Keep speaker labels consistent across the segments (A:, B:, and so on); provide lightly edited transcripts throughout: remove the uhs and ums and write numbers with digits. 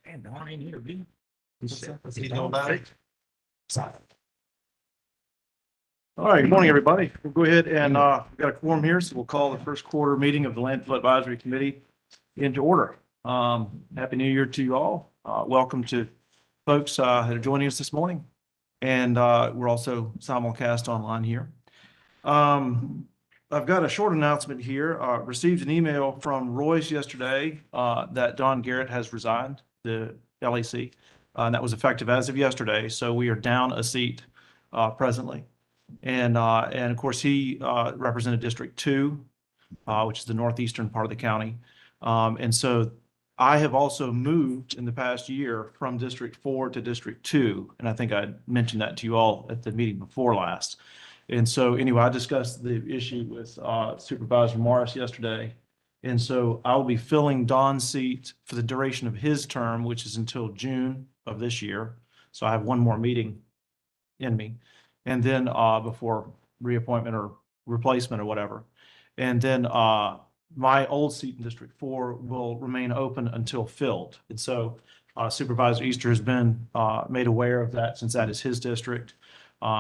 A: Man, Don ain't here, dude.
B: He's going back.
C: All right, good morning, everybody. We'll go ahead and we've got a quorum here, so we'll call the first quarter meeting of the Landfill Advisory Committee into order. Happy New Year to you all. Welcome to folks that are joining us this morning. And we're also simulcast online here. I've got a short announcement here. Received an email from Royce yesterday that Don Garrett has resigned the LAC. And that was effective as of yesterday. So we are down a seat presently. And of course, he represented District 2, which is the northeastern part of the county. And so I have also moved in the past year from District 4 to District 2. And I think I mentioned that to you all at the meeting before last. And so anyway, I discussed the issue with Supervisor Morris yesterday. And so I will be filling Don's seat for the duration of his term, which is until June of this year. So I have one more meeting in me. And then before reappointment or replacement or whatever. And then my old seat in District 4 will remain open until filled. And so Supervisor Easter has been made aware of that since that is his district.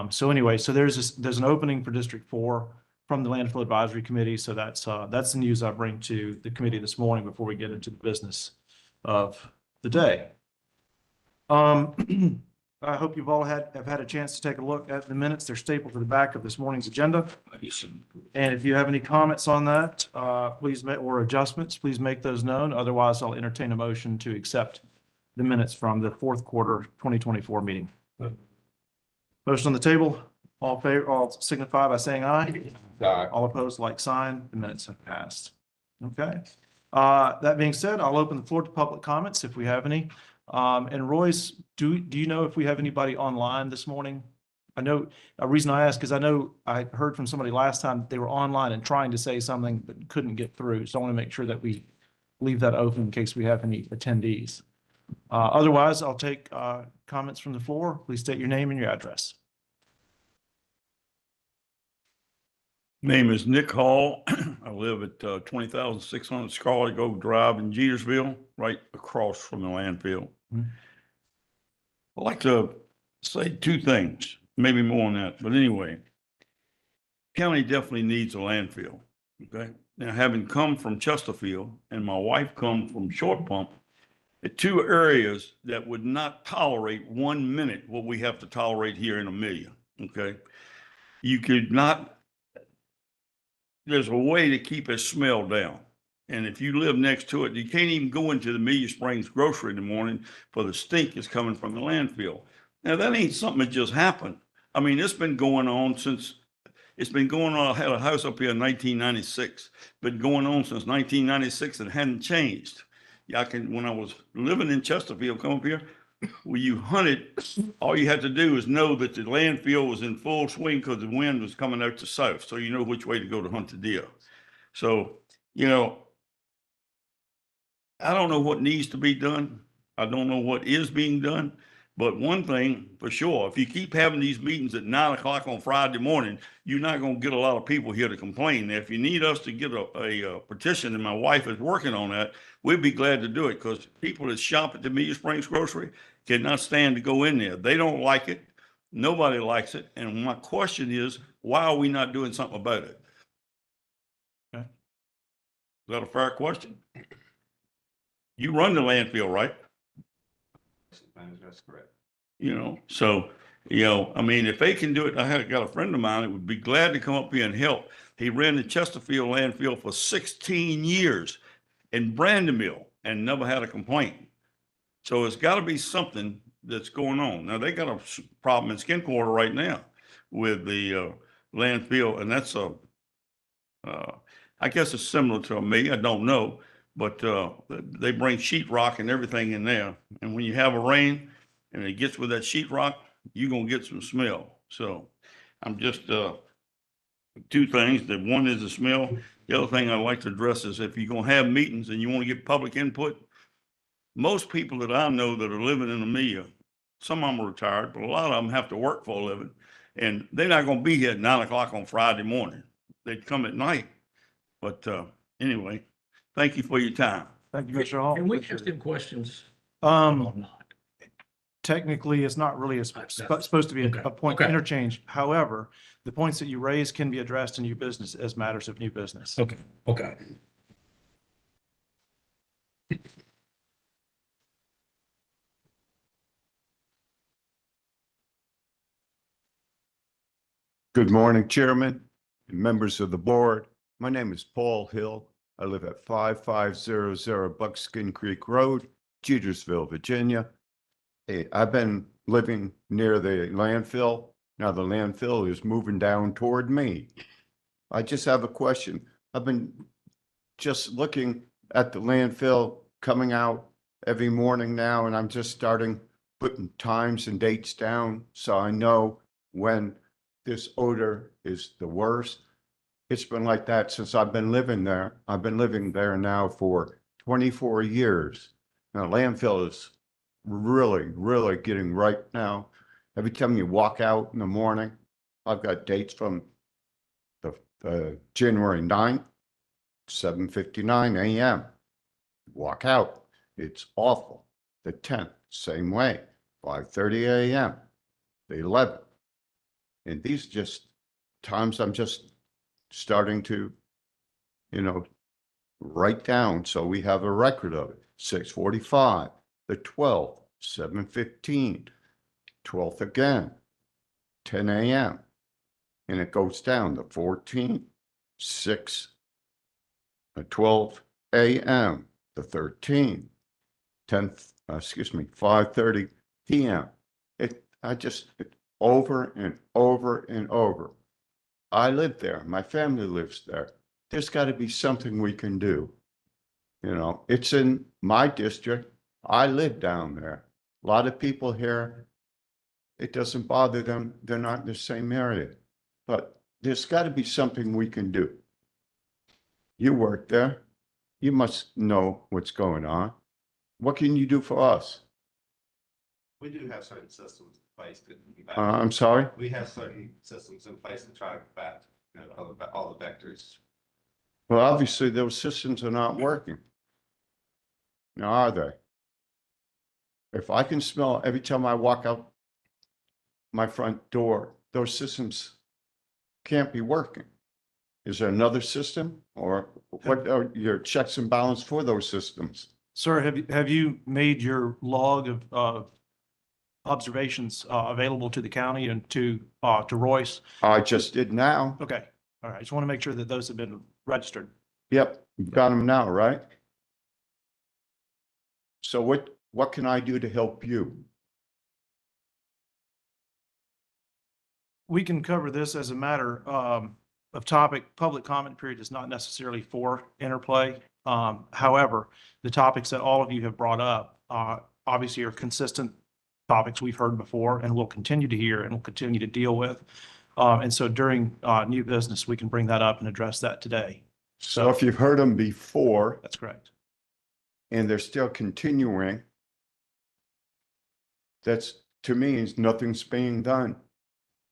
C: So anyway, so there's an opening for District 4 from the Landfill Advisory Committee. So that's the news I bring to the committee this morning before we get into the business of the day. I hope you've all have had a chance to take a look at the minutes. They're stapled to the back of this morning's agenda. And if you have any comments on that, please make, or adjustments, please make those known. Otherwise, I'll entertain a motion to accept the minutes from the fourth quarter 2024 meeting. Motion on the table. All favor, all signify by saying aye.
B: Aye.
C: All opposed, like sign. The minutes have passed. Okay. That being said, I'll open the floor to public comments if we have any. And Royce, do you know if we have anybody online this morning? I know a reason I ask is I know I heard from somebody last time they were online and trying to say something but couldn't get through. So I want to make sure that we leave that open in case we have any attendees. Otherwise, I'll take comments from the floor. Please state your name and your address.
D: Name is Nick Hall. I live at 20,600 Scarlet Oak Drive in Jetersville, right across from the landfill.
C: Mm-hmm.
D: I'd like to say two things, maybe more than that, but anyway, county definitely needs a landfill. Okay. Now, having come from Chesterfield and my wife come from Short Pump, at two areas that would not tolerate 1 minute what we have to tolerate here in Amelia. Okay. You could not. There's a way to keep a smell down. And if you live next to it, you can't even go into the Amelia Springs grocery in the morning for the stink that's coming from the landfill. Now, that ain't something that just happened. I mean, it's been going on since, it's been going on. I had a house up here in 1996, been going on since 1996 and hadn't changed. When I was living in Chesterfield, come up here, when you hunted, all you had to do is know that the landfill was in full swing because the wind was coming out the south. So you know which way to go to hunt the deer. So, you know, I don't know what needs to be done. I don't know what is being done. But one thing for sure, if you keep having these meetings at 9 o'clock on Friday morning, you're not going to get a lot of people here to complain. Now, if you need us to get a petition, and my wife is working on that, we'd be glad to do it because people that shop at the Amelia Springs grocery cannot stand to go in there. They don't like it. Nobody likes it. And my question is, why are we not doing something about it?
C: Okay.
D: Is that a fair question? You run the landfill, right?
B: That's correct.
D: You know, so, you know, I mean, if they can do it, got a friend of mine that would be glad to come up here and help. He ran the Chesterfield landfill for 16 years in Brandon Mill and never had a complaint. So it's got to be something that's going on. Now, they got a problem in Skin Quarter right now with the landfill, and that's I guess it's similar to me. I don't know, but they bring sheetrock and everything in there. And when you have a rain and it gets with that sheetrock, you're going to get some smell. So I'm just two things. The one is the smell. The other thing I'd like to address is if you're going to have meetings and you want to get public input, most people that I know that are living in Amelia, some of them are retired, but a lot of them have to work for a living, and they're not going to be here at 9 o'clock on Friday morning. They'd come at night. But anyway, thank you for your time.
C: Thank you, Mr. Hall.
A: And we asked him questions
C: Technically, it's not really supposed to be a point of interchange. However, the points that you raise can be addressed in new business as matters of new business.
A: Okay, okay.
E: Good morning, Chairman and members of the board. My name is Paul Hill. I live at 5500 Buckskin Creek Road, Jetersville, Virginia. Hey, I've been living near the landfill. Now the landfill is moving down toward me. I just have a question. I've been just looking at the landfill coming out every morning now, and I'm just starting putting times and dates down so I know when this odor is the worst. It's been like that since I've been living there. I've been living there now for 24 years. Now landfill is really getting right now. Every time you walk out in the morning, I've got dates from the January 9th, 7:59 a.m. Walk out, it's awful. The 10th, same way, 5:30 a.m. The 11th. And these just times I'm just starting to, write down so we have a record of it. 6:45, the 12th, 7:15, 12th again, 10 a.m. And it goes down the 14th, 6, the 12 a.m., the 13th, 10th, 5:30 p.m. Over and over and over. I live there. My family lives there. There's got to be something we can do. It's in my district. I live down there. A lot of people here, it doesn't bother them. They're not in the same area. But there's got to be something we can do. You work there. You must know what's going on. What can you do for us?
B: We do have certain systems in place to combat.
E: I'm sorry?
B: We have certain systems in place to try to combat, all the vectors.
E: Well, obviously those systems are not working. Now, are they? If I can smell every time I walk out my front door, those systems can't be working. Is there another system, or what are your checks and balance for those systems?
C: Sir, have you made your log of observations available to the county and to Royce?
E: I just did now.
C: Okay, all right. I just want to make sure that those have been registered.
E: Yep, you've got them now, right? So what can I do to help you?
C: We can cover this as a matter of topic. Public comment period is not necessarily for interplay. However, the topics that all of you have brought up obviously are consistent topics we've heard before and will continue to hear and will continue to deal with. And so during new business, we can bring that up and address that today.
E: So if you've heard them before
C: That's correct.
E: and they're still continuing, that's, to me, is nothing's being done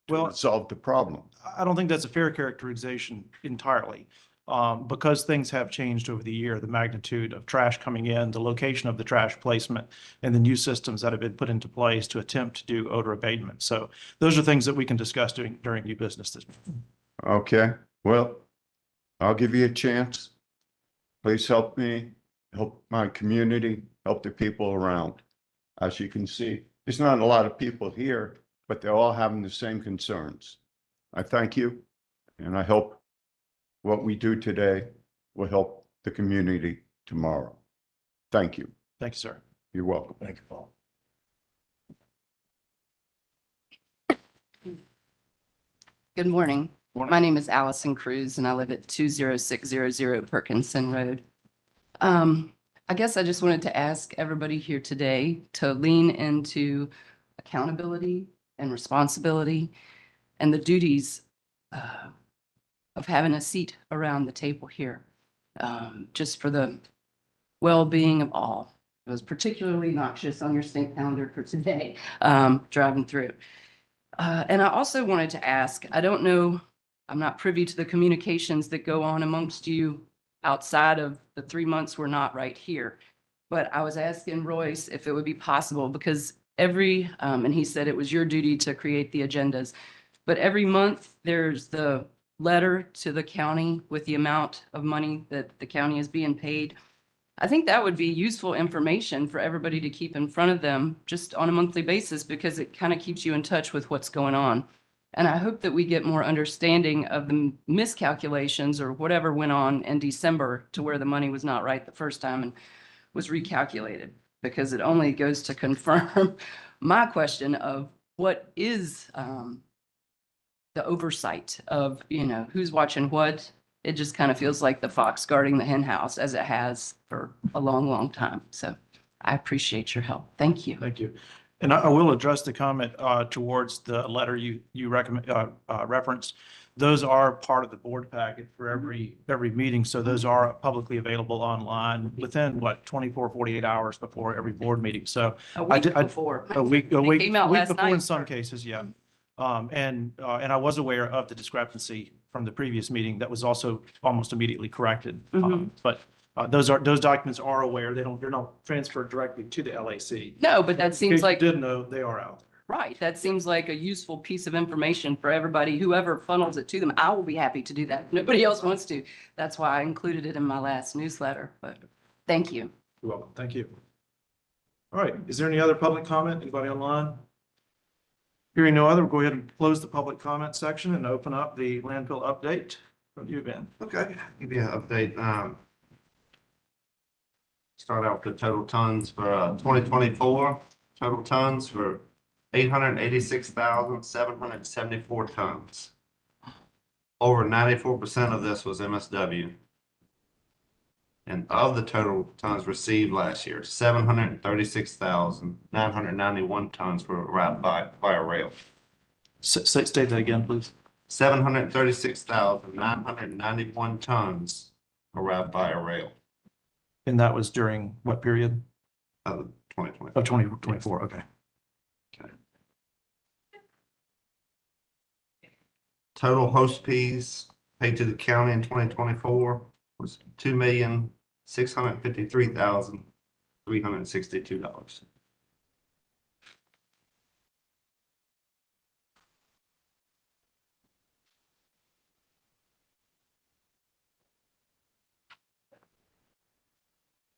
E: to solve the problem.
C: I don't think that's a fair characterization entirely. Because things have changed over the year, the magnitude of trash coming in, the location of the trash placement, and the new systems that have been put into place to attempt to do odor abatement. So those are things that we can discuss during new business.
E: Okay, well, I'll give you a chance. Please help me, help my community, help the people around. As you can see, there's not a lot of people here, but they're all having the same concerns. I thank you, and I hope what we do today will help the community tomorrow. Thank you.
C: Thank you, sir.
E: You're welcome.
A: Thank you, Paul.
F: Good morning. My name is Allison Cruz and I live at 20600 Perkinson Road. I guess I just wanted to ask everybody here today to lean into accountability and responsibility and the duties of having a seat around the table here, just for the well-being of all. It was particularly noxious on your state calendar for today, driving through. And I also wanted to ask, I don't know, I'm not privy to the communications that go on amongst you outside of the 3 months we're not right here. But I was asking Royce if it would be possible because and he said it was your duty to create the agendas. But every month there's the letter to the county with the amount of money that the county is being paid. I think that would be useful information for everybody to keep in front of them just on a monthly basis because it kind of keeps you in touch with what's going on. And I hope that we get more understanding of the miscalculations or whatever went on in December to where the money was not right the first time and was recalculated, because it only goes to confirm my question of what is the oversight of, who's watching what. It just kind of feels like the fox guarding the hen house as it has for a long, long time. So I appreciate your help. Thank you.
C: Thank you. And I will address the comment towards the letter you recommend reference. Those are part of the board packet for every meeting. So those are publicly available online within 48 hours before every board meeting. So
F: A week before.
C: a week
F: came out last
C: before in
F: night.
C: some cases, yeah. And I was aware of the discrepancy from the previous meeting that was also almost immediately corrected. But those documents are aware. They're not transferred directly to the LAC.
F: No, but that
C: In
F: seems
C: case you
F: like,
C: didn't know, they are out there.
F: right, that seems like a useful piece of information for everybody, whoever funnels it to them. I will be happy to do that. If nobody else wants to. That's why I included it in my last newsletter, but thank you.
C: You're welcome. Thank you. All right. Is there any other public comment? Anybody online? Hearing no other, we'll go ahead and close the public comment section and open up the landfill update from you, Ben.
B: Okay, give you an update. Start out with the total tons for 2024. Total tons for 886,774 tons. Over 94% of this was MSW. And of the total tons received last year, 736,991 tons were arrived by rail.
C: State that again, please.
B: 736,991 tons arrived by rail
C: And that was during what period?
B: of 2020.
C: Of 2024. Okay.
B: Total host fees paid to the county in 2024 was $2,653,362.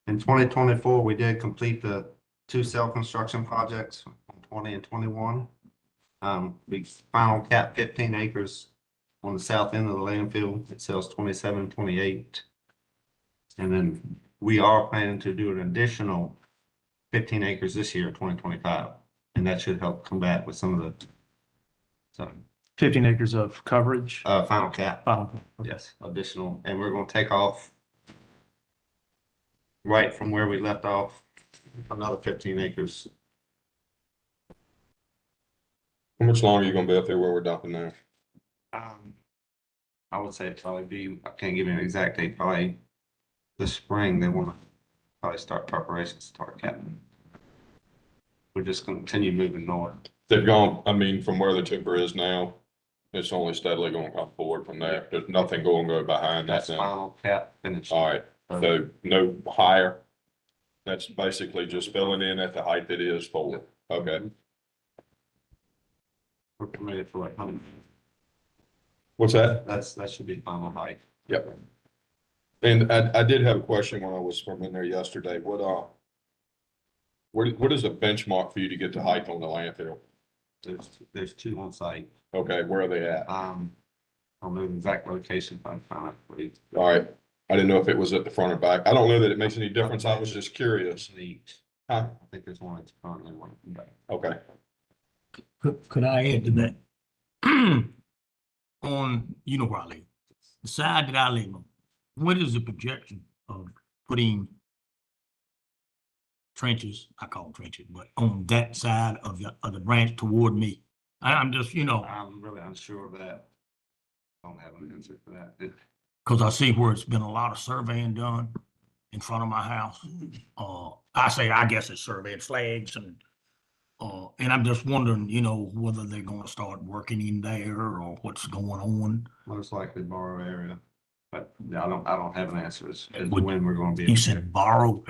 B: In 2024, we did complete the two self-construction projects, 20 and 21. We final cap 15 acres on the south end of the landfill. It sells 27, 28. And then we are planning to do an additional 15 acres this year, 2025. And that should help combat with some of the
C: 15 acres of coverage.
B: final cap.
C: Okay.
B: Yes, additional. And we're going to take off right from where we left off, another 15 acres.
A: How much longer are you gonna be up there where we're dumping now?
B: I would say it'd probably be, I can't give you an exact date, probably this spring, they want to probably start preparations, start capping. We're just going to continue moving north.
A: They've gone, I mean, from where the timber is now, it's only steadily going up forward from there. There's nothing going to go behind that
B: That's
A: now.
B: final cap finished.
A: All right, so no higher. That's basically just filling in at the height it is for. Okay.
B: We're committed for like 100.
A: What's that?
B: That should be final height.
A: Yep. And I did have a question when I was from in there yesterday. What is a benchmark for you to get the height on the landfill?
B: There's two on site.
A: Okay, where are they at?
B: I don't know the exact location, but I found it for you.
A: All right. I didn't know if it was at the front or back. I don't know that it makes any difference. I was just curious. Huh?
B: I think there's one that's currently one in the back.
A: Okay.
G: Could I add to that? On, where I live, the side that I live on, what is the projection of putting trenches, I call them trenches, but on that side of the branch toward me? I'm just,
B: I'm really unsure of that. I don't have an answer for that.
G: because I see where it's been a lot of surveying done in front of my house. I guess it's surveying flags and I'm just wondering, whether they're gonna start working in there or what's going on.
B: Most likely borrow area, but I don't have an answer as to
G: Would-
B: when we're going to be.
G: You said borrow,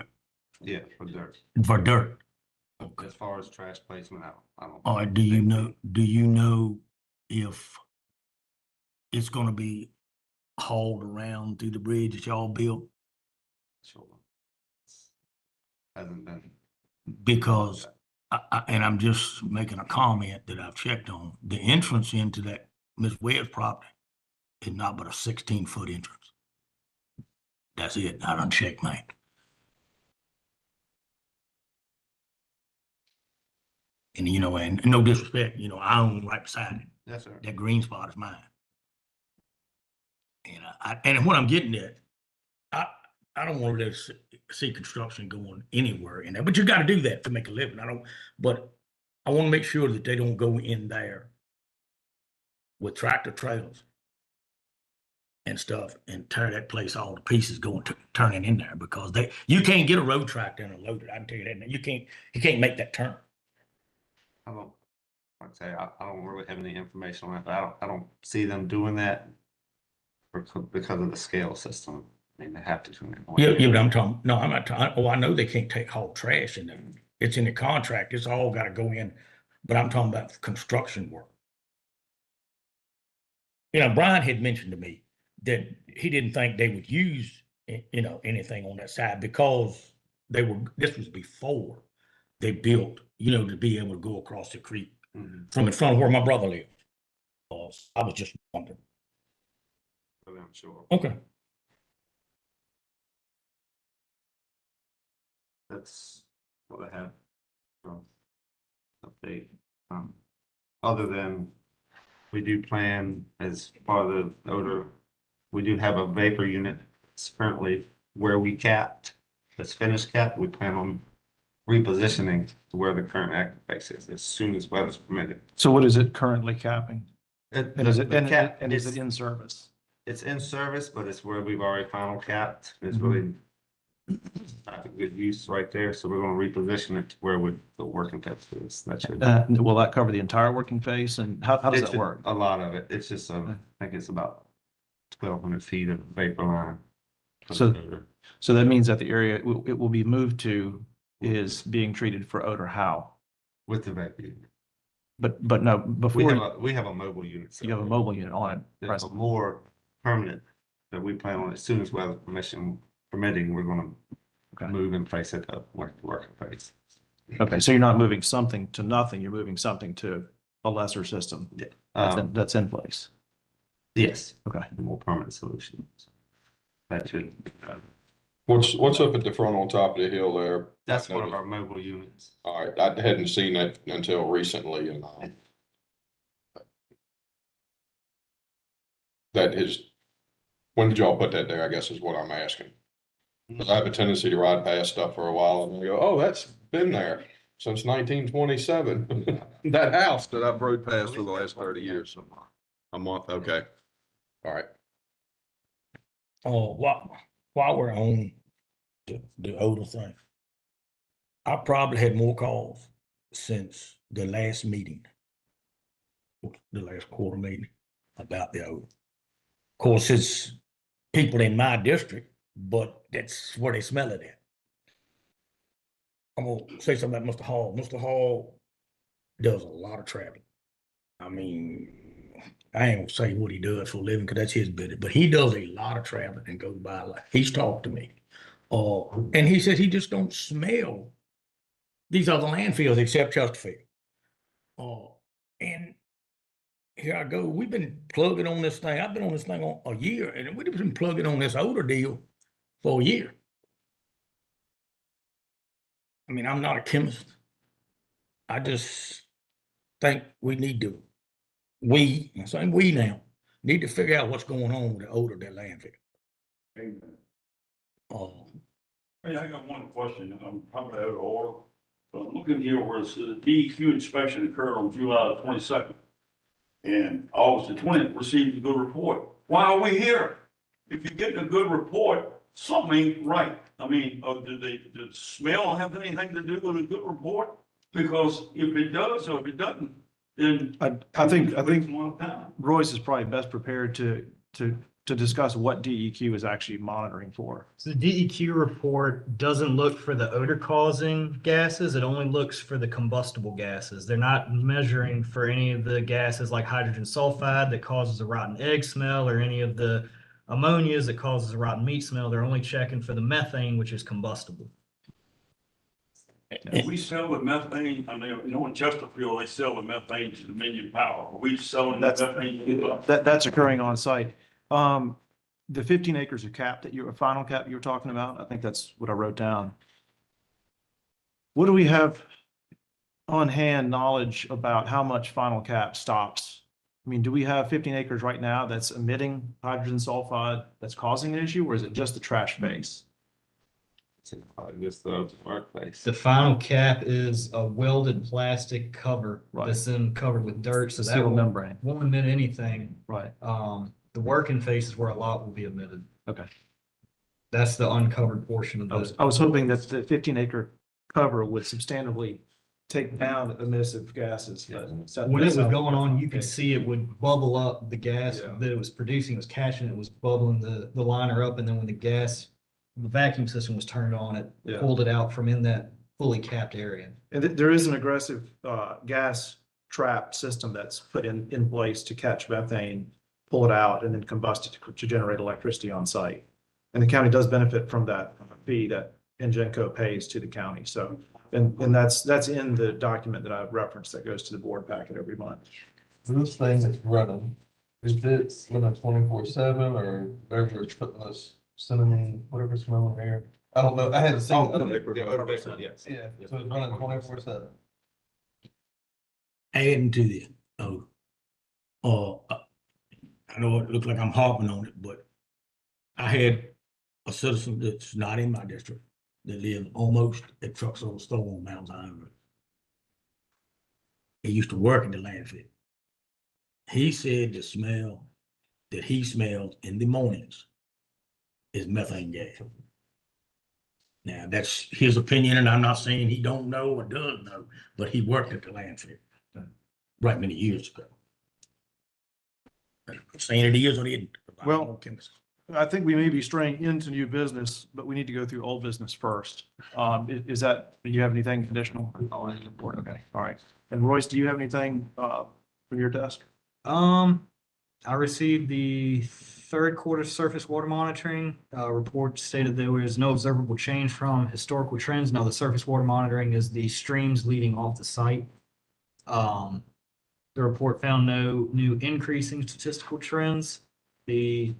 B: Yeah, for dirt.
G: for dirt? Okay.
B: As far as trash placement, I don't.
G: Or do you know if it's gonna be hauled around through the bridge that y'all built?
B: Sure. Hasn't been.
G: Because and I'm just making a comment that I've checked on, the entrance into that Miss Webb's property is not but a 16-foot entrance. That's it. I done checked, man. And and no disrespect, I own right beside it.
B: Yes, sir.
G: That green spot is mine. And and what I'm getting at, I don't want to see construction going anywhere in there, but you got to do that to make a living. But I want to make sure that they don't go in there with tractor trailers and stuff and tear that place all to pieces turning in there, because you can't get a road tractor and load it. I can tell you that now. You can't make that turn.
B: I don't, like I say, I don't really have any information on it, but I don't see them doing that because of the scale system. I mean, they have to do it.
G: Yeah, but I'm not talking, oh, I know they can't take haul trash in them. It's in the contract. It's all got to go in, but I'm talking about construction work. Brian had mentioned to me that he didn't think they would use, anything on that side because this was before they built, to be able to go across the creek from in front of where my brother lived. I was just wondering.
B: I'm sure.
G: Okay.
B: That's what I have from update. Other than we do plan as part of the odor, we do have a vapor unit. It's currently where we capped, that's finished capped. We plan on repositioning to where the current active base is as soon as weather's permitted.
C: So what is it currently capping? And is it,
B: The cap
C: and is it in service?
B: It's in service, but it's where we've already final capped. It's really not a good use right there. So we're going to reposition it to where the working test is. That should.
C: Will that cover the entire working face? And how does
B: It
C: that
B: should-
C: work?
B: A lot of it. It's just, I think it's about 1,200 feet of vapor line.
C: So that means that the area it will be moved to is being treated for odor how?
B: With the vapor unit.
C: But no, before
B: We have a mobile unit.
C: you have a mobile unit on it.
B: It's a
C: presently.
B: more permanent that we plan on as soon as weather permitting, we're going to
C: Okay.
B: move and place it up working phase.
C: Okay, so you're not moving something to nothing, you're moving something to a lesser system that's in place.
B: Yes.
C: Okay.
B: A more permanent solution. That should.
A: What's up at the front on top of the hill there?
B: That's one of our mobile units.
A: All right, I hadn't seen that until recently, and that is, when did y'all put that there, I guess is what I'm asking. Because I have a tendency to ride past stuff for a while and go, oh, that's been there since 1927. That house that I've rode past for the last 30 years. A month, okay. All right.
G: Oh, while we're on the odor thing, I probably had more calls since the last meeting, the last quarter meeting about the odor. Of course, it's people in my district, but that's where they smell it at. I'm gonna say something about Mr. Hall. Mr. Hall does a lot of traveling. I mean, I ain't gonna say what he does for a living because that's his business, but he does a lot of traveling and goes by like he's talked to me. And he says he just don't smell these other landfills except Chesterfield. And here I go. We've been plugging on this thing. I've been on this thing on a year, and we've been plugging on this odor deal for a year. I mean, I'm not a chemist. I just think we need to, I'm saying we now, need to figure out what's going on with the odor of that landfill.
D: Hey, I got one question. I'm probably out of order. But I'm looking here where it says the DEQ inspection occurred on July 22nd. And August the 20th received a good report. Why are we here? If you're getting a good report, something ain't right. I mean, did smell have anything to do with a good report? Because if it does or if it doesn't, then
C: I think
D: Royce
C: Royce is probably best prepared to to discuss what DEQ is actually monitoring for.
H: So the DEQ report doesn't look for the odor causing gases. It only looks for the combustible gases. They're not measuring for any of the gases like hydrogen sulfide that causes a rotten egg smell or any of the ammonias that causes a rotten meat smell. They're only checking for the methane, which is combustible.
D: And we sell the methane, I mean, in Chesterfield, they sell the methane to Dominion Power. Are we selling the
C: That's,
D: methane?
C: that's occurring on site. The 15 acres of cap that a final cap you were talking about, I think that's what I wrote down. What do we have on hand knowledge about how much final cap stops? I mean, do we have 15 acres right now that's emitting hydrogen sulfide that's causing an issue, or is it just the trash base?
B: Just the workplace.
H: The final cap is a welded plastic cover
C: Right.
H: that's then covered with dirt, so that
C: Steel membrane.
H: won't emit anything.
C: Right.
H: The working phase is where a lot will be emitted.
C: Okay.
H: That's the uncovered portion of the.
C: I was hoping that the 15 acre cover would substantively take down the emissive gases. But
H: When it was going on, you could
C: Okay.
H: see it would bubble up. The gas
C: Yeah.
H: that it was producing was catching, it was bubbling the liner up, and then when the vacuum system was turned on, it
C: Yeah.
H: pulled it out from in that fully capped area.
C: And there is an aggressive gas trap system that's put in place to catch methane, pull it out, and then combust it to generate electricity on site. And the county does benefit from that fee that Ingenco pays to the county. So, and that's in the document that I've referenced that goes to the board packet every month.
I: This thing is running, is it running 24/7 or whatever it's putting us cinnamon, whatever smell in there? I don't know, I haven't seen.
B: Yes.
I: Yeah, so it's running 24/7.
G: Adding to the, I know it looks like I'm harping on it, but I had a citizen that's not in my district that lived almost at Trucks on the Store on Mount Zion Road. He used to work at the landfill. He said the smell that he smells in the mornings is methane gas. Now, that's his opinion, and I'm not saying he don't know or doesn't know, but he worked at the landfill right many years ago. Saying it is or it isn't.
C: Well, I think we may be straying into new business, but we need to go through old business first. Is that, do you have anything additional? Okay, all right. And Royce, do you have anything from your desk?
H: I received the third quarter surface water monitoring report stated there was no observable change from historical trends. Now, the surface water monitoring is the streams leading off the site. The report found no new increasing statistical trends. The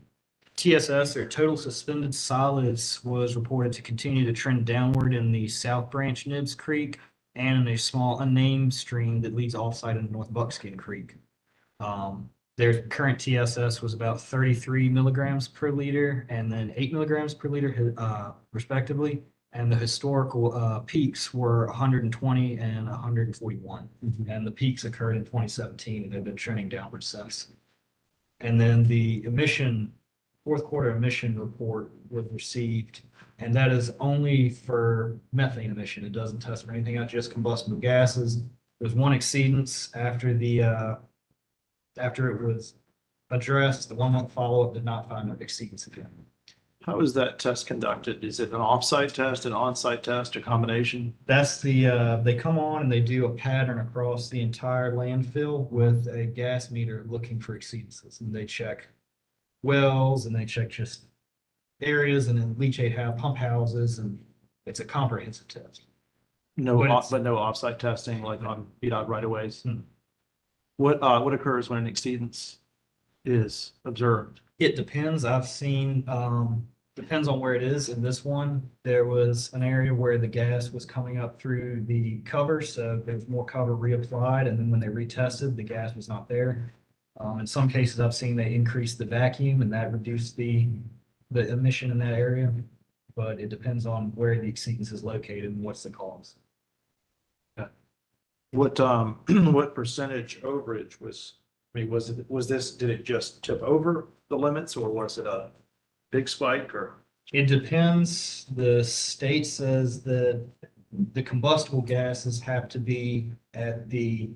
H: TSS, or total suspended solids, was reported to continue to trend downward in the South Branch Nibs Creek and in a small unnamed stream that leads offsite into North Buckskin Creek. Their current TSS was about 33 milligrams per liter and then 8 milligrams per liter, respectively. And the historical peaks were 120 and 141. And the peaks occurred in 2017 and they've been trending downward since. And then the fourth quarter emission report was received, and that is only for methane emission. It doesn't test for anything else, just combustible gases. There's one exceedance after it was addressed. The 1 month follow-up did not find an exceedance again.
C: How is that test conducted? Is it an off-site test, an on-site test, a combination?
H: That's they come on and they do a pattern across the entire landfill with a gas meter looking for exceedances. And they check wells and they check just areas and then leachate pump houses, and it's a comprehensive test.
C: No,
H: But it's-
C: but no off-site testing like on VDOT right-of-ways?
H: Hmm.
C: What occurs when an exceedance is observed?
H: It depends. I've seen, depends on where it is. In this one, there was an area where the gas was coming up through the cover, so there was more cover reapplied, and then when they retested, the gas was not there. In some cases, I've seen they increased the vacuum and that reduced the emission in that area. But it depends on where the exceedance is located and what's the cause.
C: What, what percentage overage did it just tip over the limits, or was it a big spike, or?
H: It depends. The state says that the combustible gases have to be at the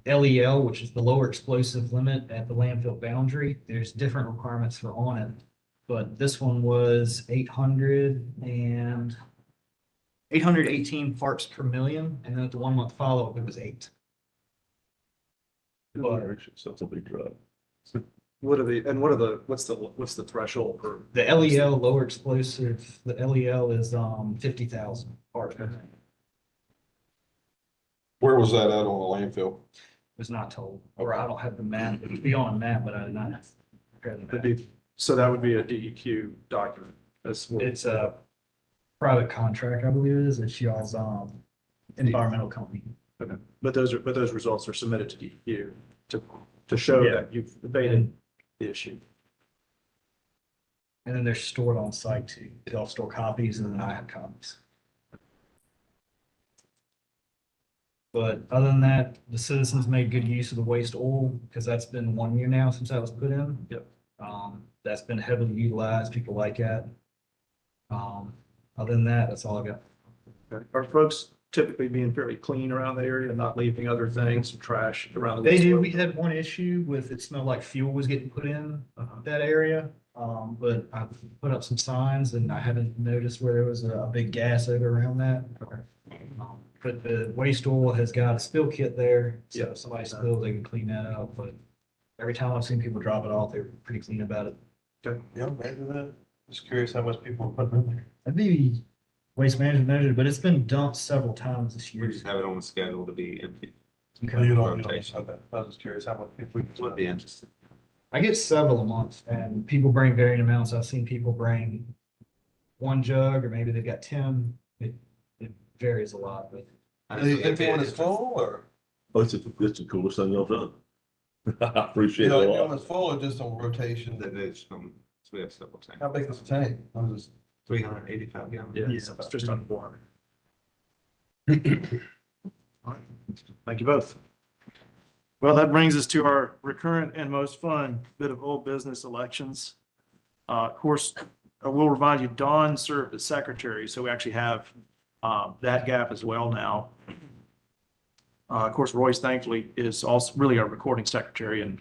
H: LEL, which is the lower explosive limit at the landfill boundary. There's different requirements for on it. But this one was 818 parts per million, and then at the 1 month follow-up, it was 8. But
J: That's a big drop.
C: what's the threshold for?
H: the LEL lower explosive, the LEL is 50,000 parts per million.
A: Where was that at on the landfill?
H: Was not told, or I don't have the map. It would be on a map, but I did not. prepare the map.
C: So that would be a DEQ document.
H: It's a private contract, I believe it is. It's y'all's environmental company.
C: Okay. But those results are submitted to DEQ to show
H: Yeah.
C: that you've debated the issue.
H: And then they're stored on site too. They'll store copies and then I have copies. But other than that, the citizens made good use of the waste oil because that's been 1 year now since that was put in.
C: Yep.
H: That's been heavily utilized. People like that. Other than that, that's all I got.
C: Okay. Are folks typically being fairly clean around the area and not leaving other things, trash around? the
H: They do.
C: wastewater?
H: We had one issue with it smelled like fuel was getting put in that area. But I put up some signs and I haven't noticed where there was a big gas odor around that. But the waste oil has got a spill kit there. So if somebody spills, they can clean that up. But every time I've seen people drop it off, they're pretty clean about it.
I: Yeah, imagine that. Just curious how much people are putting in there.
H: That'd be waste management measure, but it's been dumped several times this
B: We
H: year.
B: just have it on the schedule to be empty.
I: You
H: Okay.
I: don't, okay. I was just curious how much people.
B: Would be interesting.
H: I get several a month and people bring varying amounts. I've seen people bring 1 jug or maybe they've got 10. It varies a lot, but
I: Everyone is full or?
J: Oh, it's the coolest thing y'all done. I appreciate
I: You know,
J: it a
I: everyone
J: lot.
I: is full or just on rotation?
B: That is, so we have several tanks.
I: How big is the tank? I'm just.
B: 385 gallons.
C: Yeah, it's just under 400. All right. Thank you both. Well, that brings us to our recurrent and most fun bit of old business elections. Of course, I will remind you, Dawn served as secretary, so we actually have that gap as well now. Of course, Royce thankfully is also really our recording secretary and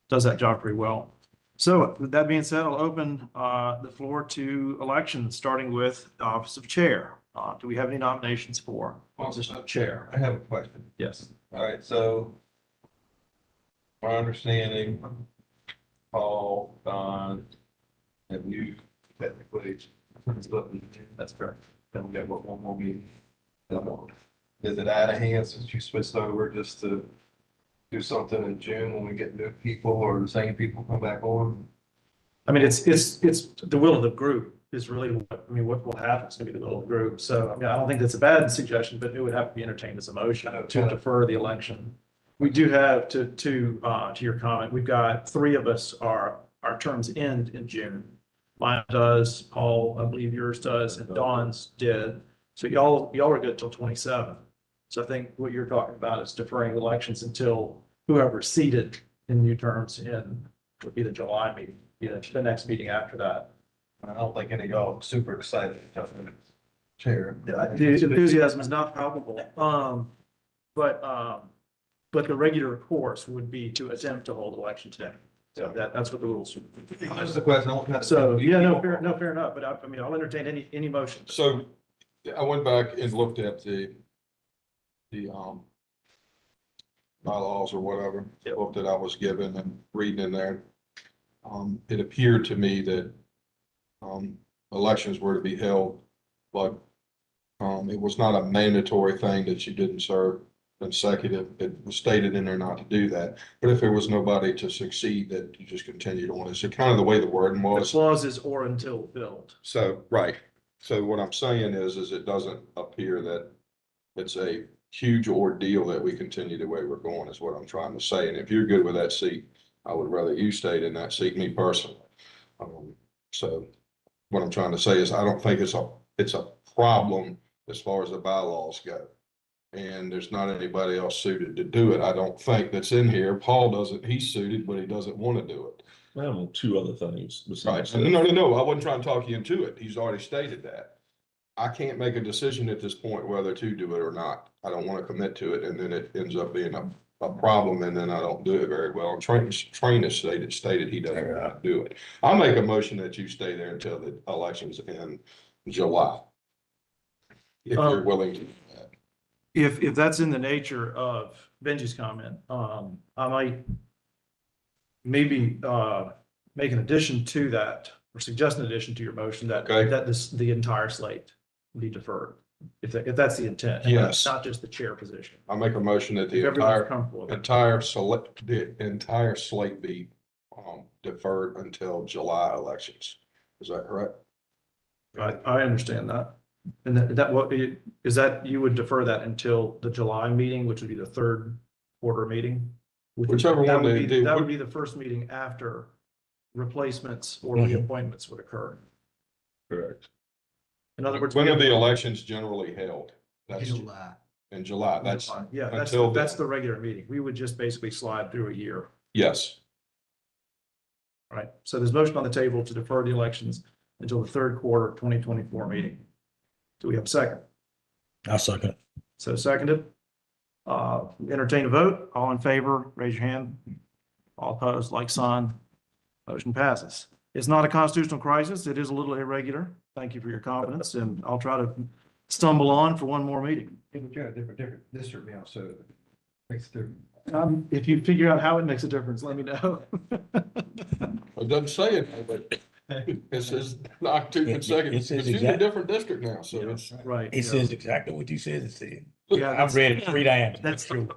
C: does that job pretty well. So with that being said, I'll open the floor to elections, starting with the office of chair. Do we have any nominations for position of chair?
I: I have a question.
C: Yes.
I: All right, so my understanding, Paul, Don, and you technically, that's correct. Then we got one more meeting. Is it out of hand since you switched over just to do something in June when we get new people or the same people come back on?
C: I mean, it's the will of the group is really what will happen is going to be the will of the group. So, I mean, I don't think that's a bad suggestion, but it would have to be entertained as a motion to defer the election. We do have to your comment, we've got 3 of us our terms end in June. Mine does, Paul, I believe yours does, and Dawn's did. So y'all are good till 27. So I think what you're talking about is deferring elections until whoever's seated in new terms would be the July meeting, the next meeting after that.
I: I don't think any of y'all are super excited to jump in the chair.
C: The enthusiasm is not palpable. But the regular course would be to attempt to hold election today. So that's what the rules are.
I: That's the question. I want to.
C: So, yeah, no, fair enough. But I mean, I'll entertain any motion.
A: So I went back and looked at the bylaws or whatever, book that I was given and reading in there. It appeared to me that elections were to be held, but it was not a mandatory thing that you didn't serve consecutive. It was stated in there not to do that. But if there was nobody to succeed, that you just continued on. It's kind of the way the wording
C: The
A: was.
C: clause is or until filled.
A: So, right. So what I'm saying is it doesn't appear that it's a huge ordeal that we continue the way we're going is what I'm trying to say. And if you're good with that seat, I would rather you stayed in that seat, me personally. So what I'm trying to say is I don't think it's a problem as far as the bylaws go. And there's not anybody else suited to do it. I don't think that's in here. Paul doesn't, he's suited, but he doesn't want to do it.
J: I have 2 other things
A: Right.
J: besides that.
A: No, I wasn't trying to talk you into it. He's already stated that. I can't make a decision at this point whether to do it or not. I don't want to commit to it and then it ends up being a problem and then I don't do it very well. Train has stated he doesn't want to do it. I'll make a motion that you stay there until the elections in July. If you're willing to do that.
C: If that's in the nature of Benji's comment, I might maybe make an addition to that, or suggest an addition to your motion that
A: Okay.
C: the entire slate be deferred, if that's the intent.
A: Yes.
C: Not just the chair position.
A: I'll make a motion that
C: If
A: the
C: everyone's comfortable with it.
A: entire slate be deferred until July elections. Is that correct?
C: I understand that. And that what is that you would defer that until the July meeting, which would be the third quarter meeting?
A: Whichever
C: That
A: one
C: would
A: they
C: be-
A: do.
C: That would be the first meeting after replacements or
G: Mhm.
C: reappointments would occur.
J: Correct.
C: In other words.
A: When
C: we
A: are the
C: have-
A: elections generally held? That's in July. That's
C: Yeah,
A: until
C: that's
A: then.
C: the regular meeting. We would just basically slide through a year,
A: Yes.
C: right? So there's motion on the table to defer the elections until the third quarter 2024 meeting. Do we have a second?
G: I'll second it.
C: So seconded. Entertain a vote. All in favor, raise your hand. All opposed, like sign. Motion passes. It's not a constitutional crisis. It is a little irregular. Thank you for your confidence, and I'll try to stumble on for one more meeting.
K: If you got a different district now, so it makes a difference.
C: If you figure out how it makes a difference, let me know.
A: It doesn't say it, but it says not two
G: It
A: consecutive.
G: says
A: It's in a
G: exact-
A: different district now, so it's.
C: Right.
G: It says exactly what you said it said.
C: Yeah,
G: I've read it 3 times.
C: that's true.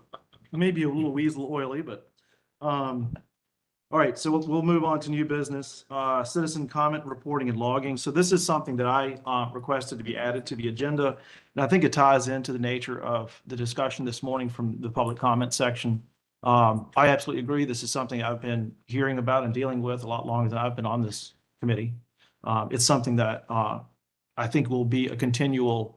C: Maybe a little weasel oily, but, all right, so we'll move on to new business, citizen comment reporting and logging. So this is something that I requested to be added to the agenda. And I think it ties into the nature of the discussion this morning from the public comment section. I absolutely agree. This is something I've been hearing about and dealing with a lot longer than I've been on this committee. It's something that I think will be a continual,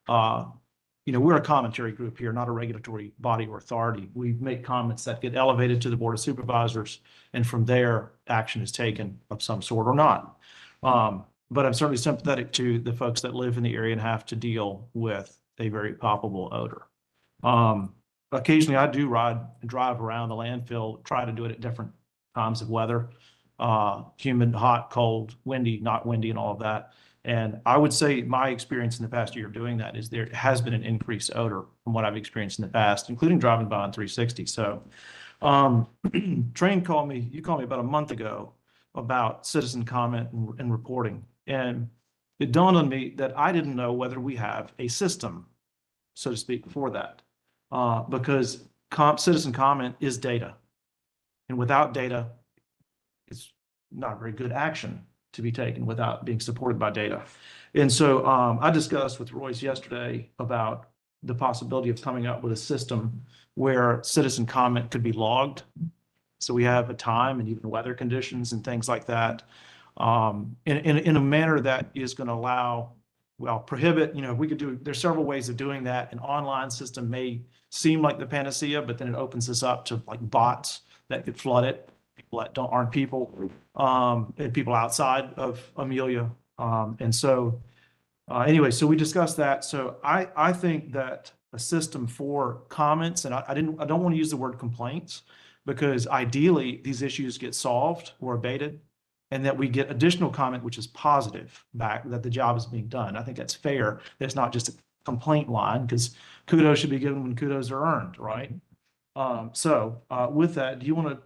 C: we're a commentary group here, not a regulatory body or authority. We make comments that get elevated to the Board of Supervisors, and from there, action is taken of some sort or not. But I'm certainly sympathetic to the folks that live in the area and have to deal with a very palpable odor. Occasionally, I do ride and drive around the landfill, try to do it at different times of weather, humid, hot, cold, windy, not windy, and all of that. And I would say my experience in the past year of doing that is there has been an increased odor from what I've experienced in the past, including driving by on 360. So you called me about a month ago about citizen comment and reporting. And it dawned on me that I didn't know whether we have a system, so to speak, for that. Because citizen comment is data. And without data, it's not very good action to be taken without being supported by data. And so I discussed with Royce yesterday about the possibility of coming up with a system where citizen comment could be logged. So we have a time and even weather conditions and things like that in a manner that is going to allow, prohibit, we could do, there's several ways of doing that. An online system may seem like the panacea, but then it opens this up to like bots that could flood it. People that aren't people, and people outside of Amelia. And so anyway, so we discussed that. So I think that a system for comments, and I don't want to use the word complaints, because ideally these issues get solved or abated, and that we get additional comment, which is positive back, that the job is being done. I think that's fair. It's not just a complaint line, because kudos should be given when kudos are earned, right? So with that, do you want to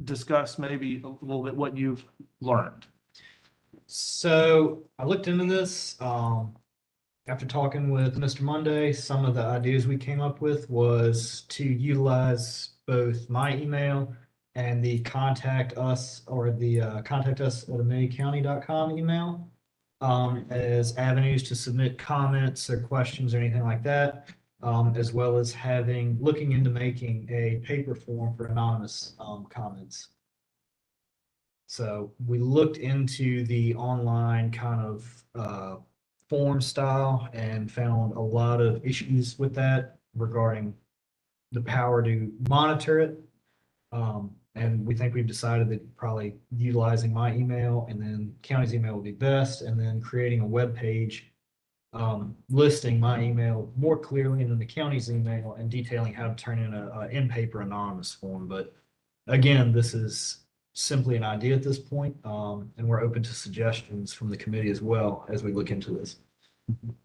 C: discuss maybe a little bit what you've learned?
H: So I looked into this, after talking with Mr. Monday. Some of the ideas we came up with was to utilize both my email and the contact us at ameliacounty.com email as avenues to submit comments or questions or anything like that, as well as looking into making a paper form for anonymous comments. So we looked into the online kind of form style and found a lot of issues with that regarding the power to monitor it. And we think we've decided that probably utilizing my email and then county's email would be best, and then creating a web page listing my email more clearly than the county's email and detailing how to turn in a in-paper anonymous form. But again, this is simply an idea at this point, and we're open to suggestions from the committee as well as we look into this.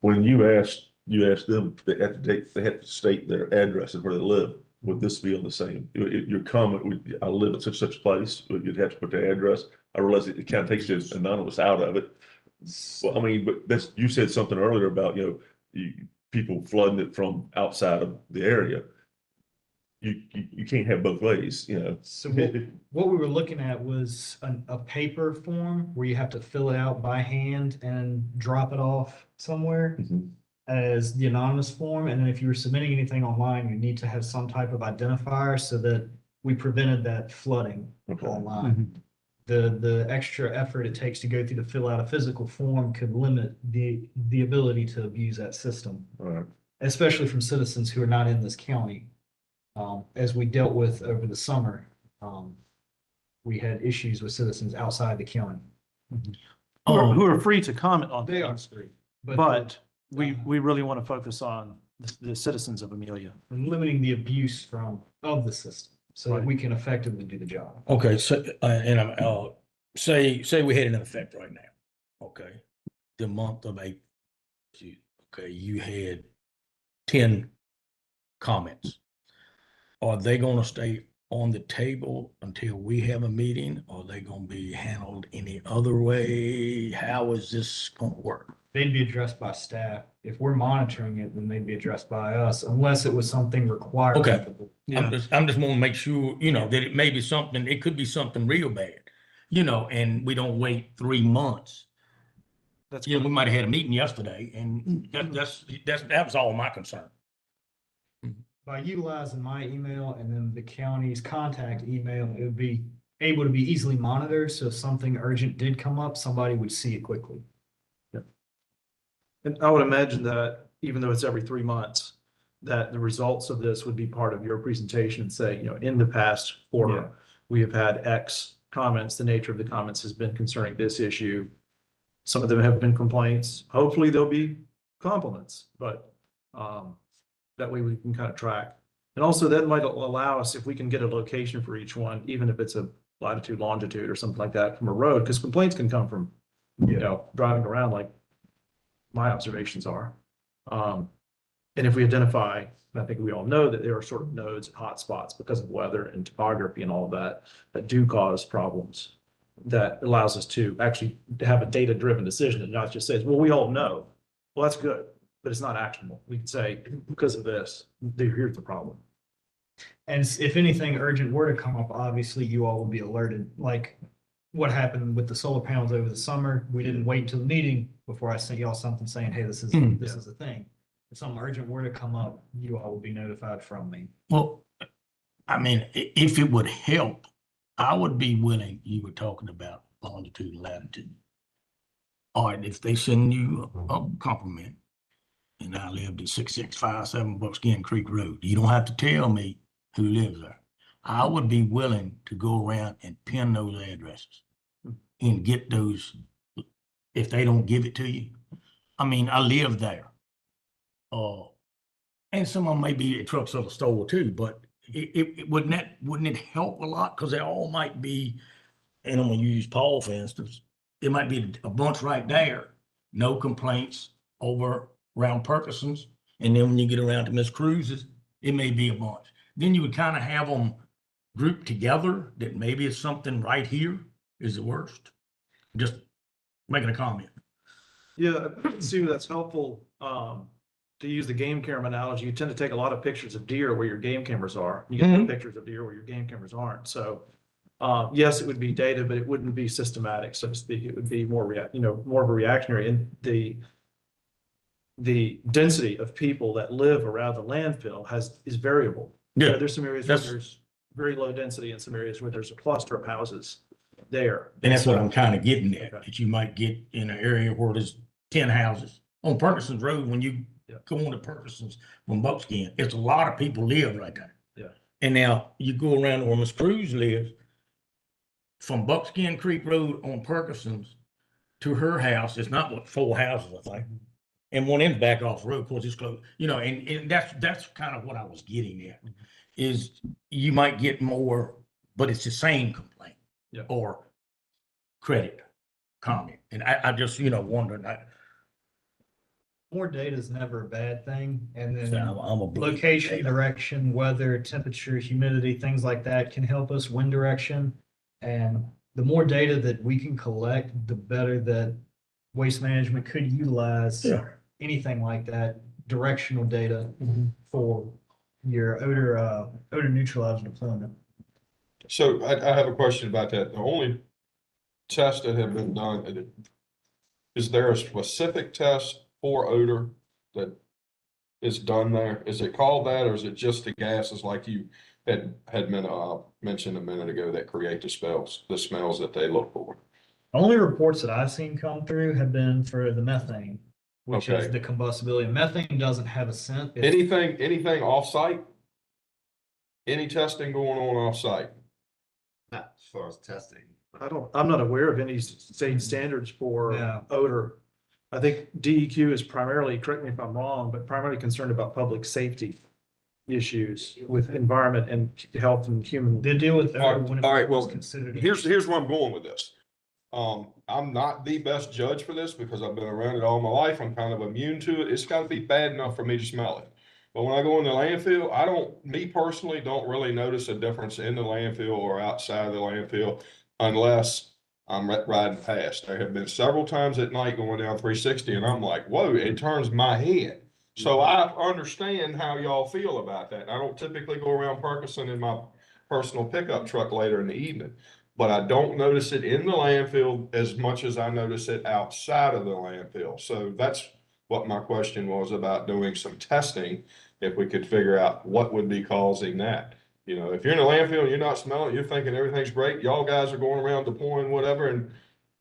J: When you asked them, they had to state their address and where they live. Would this be on the same? Your comment would, I live at such a place, you'd have to put the address. I realize it kind of takes the anonymous out of it. Well, I mean, but that's, you said something earlier about, people flooding it from outside of the area. You can't have both ways,
H: So what we were looking at was a paper form where you have to fill it out by hand and drop it off somewhere
J: Mhm.
H: as the anonymous form. And then if you were submitting anything online, you need to have some type of identifier so that we prevented that flooding
J: Okay.
H: online. The extra effort it takes to go through to fill out a physical form could limit the ability to abuse that system,
J: All right.
H: especially from citizens who are not in this county. As we dealt with over the summer, we had issues with citizens outside the county.
C: Who are free to comment on
H: They are
C: things,
H: free,
C: but we really want to focus on the citizens of Amelia.
H: and limiting the abuse of the system so that
C: Right.
H: we can effectively do the job.
G: Okay, so, and I'm, say we had it in effect right now, okay? The month of April, okay, you had 10 comments. Are they gonna stay on the table until we have a meeting? Or are they gonna be handled any other way? How is this gonna work?
H: They'd be addressed by staff. If we're monitoring it, then they'd be addressed by us unless it was something required.
G: Okay.
C: Yeah.
G: I'm just wanna make sure, that it may be something, it could be something real bad, and we don't wait 3 months.
C: That's
G: We might have had a meeting yesterday and that was all my concern.
H: By utilizing my email and then the county's contact email, it would be able to be easily monitored. So if something urgent did come up, somebody would see it quickly.
C: And I would imagine that even though it's every 3 months, that the results of this would be part of your presentation and say, in the past
H: Yeah.
C: quarter, we have had X comments. The nature of the comments has been concerning this issue. Some of them have been complaints. Hopefully there'll be compliments, but that way we can kind of track. And also that might allow us, if we can get a location for each one, even if it's a latitude, longitude or something like that from a road, because complaints can come from, driving around like my observations are. And if we identify, and I think we all know that there are sort of nodes and hotspots because of weather and topography and all of that, that do cause problems. That allows us to actually have a data-driven decision and not just say, well, we all know. Well, that's good, but it's not actionable. We can say, because of this, here's the problem.
H: And if anything urgent were to come up, obviously you all will be alerted. Like what happened with the solar panels over the summer, we didn't wait until the meeting before I sent y'all something saying, hey, this is a thing. If something urgent were to come up, you all will be notified from me.
G: Well, I mean, if it would help, I would be willing, you were talking about longitude and latitude. All right, if they send you a compliment, and I lived at 6657 Buckskin Creek Road, you don't have to tell me who lives there. I would be willing to go around and pin those addresses and get those, if they don't give it to you. I mean, I live there. And some of them may be at trucks of a store too, but wouldn't it help a lot? Because they all might be, and I'm gonna use Paul for instance, it might be a bunch right there, no complaints over around Perkinson's. And then when you get around to Miss Cruz's, it may be a bunch. Then you would kind of have them grouped together that maybe it's something right here is the worst. Just making a comment.
C: Yeah, see, that's helpful. To use the game camera analogy, you tend to take a lot of pictures of deer where your game cameras are. You get no pictures of deer where your game cameras aren't. So, yes, it would be data, but it wouldn't be systematic, so to speak. It would be more more of a reactionary. And the density of people that live around the landfill is variable.
G: Yeah,
C: There's some areas where there's very low density and some areas where there's a cluster of houses there.
G: And that's what I'm kind of getting at, that you might get in an area where there's 10 houses. On Perkinson's Road, when you go on to Perkinson's from Buckskin, it's a lot of people live right there.
C: Yeah.
G: And now you go around where Miss Cruz lives, from Buckskin Creek Road on Perkinson's to her house, it's not what 4 houses, I think. and one in back off road, of course, it's close, you know, and that's kind of what I was getting at. Is you might get more, but it's the same complaint.
C: Yeah.
G: Or credit comment, and I just, you know, wondering,
H: More data is never a bad thing, and then
G: I'm a believer in
H: location,
G: data.
H: direction, weather, temperature, humidity, things like that can help us, wind direction. And the more data that we can collect, the better that waste management could utilize
G: Yeah.
H: anything like that, directional data for your odor neutralizer deployment.
A: So I have a question about that. The only tests that have been done, is there a specific test for odor that is done there? Is it called that, or is it just the gases like you had mentioned a minute ago that create the smells that they look for?
H: Only reports that I've seen come through have been for the methane, which is
A: Okay.
H: the combustibility. Methane doesn't have a scent. It's-
A: Anything off-site? Any testing going on off-site?
B: Not as far as testing.
C: I'm not aware of any state standards for
H: Yeah.
C: odor. I think DEQ is primarily, correct me if I'm wrong, but primarily concerned about public safety issues with environment and health and human.
H: They deal with
A: All
H: odor
A: right,
H: when it
A: all right,
H: was
A: well,
H: considered.
A: Here's where I'm going with this. I'm not the best judge for this because I've been around it all my life. I'm kind of immune to it. It's got to be bad enough for me to smell it. But when I go in the landfill, me personally don't really notice a difference in the landfill or outside of the landfill unless I'm riding past. There have been several times at night going down 360 and I'm like, whoa, it turns my head. So I understand how y'all feel about that. I don't typically go around Perkinson in my personal pickup truck later in the evening, but I don't notice it in the landfill as much as I notice it outside of the landfill. So that's what my question was about doing some testing, if we could figure out what would be causing that. You know, if you're in a landfill and you're not smelling, you're thinking everything's great, y'all guys are going around deploying whatever, and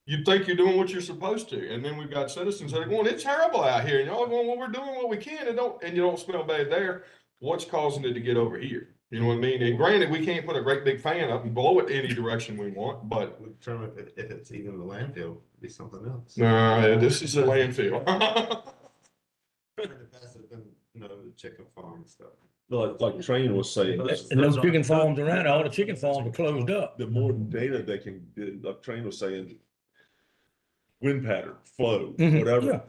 A: you think you're doing what you're supposed to. And then we've got citizens that are going, it's terrible out here. And y'all going, well, we're doing what we can and you don't smell bad there. What's causing it to get over here? You know what I mean? And granted, we can't put a great big fan up and blow it any direction we want, but
B: We determine if it's even the landfill, it'd be something else.
A: no, this is a landfill.
B: In the past, it's been, you know, the chicken farm and stuff.
J: Like Train was saying,
G: And those chicken farms around, all the chicken farms are closed up.
J: the more data they can, like Train was saying, wind pattern, flow,
G: Mhm,
J: whatever.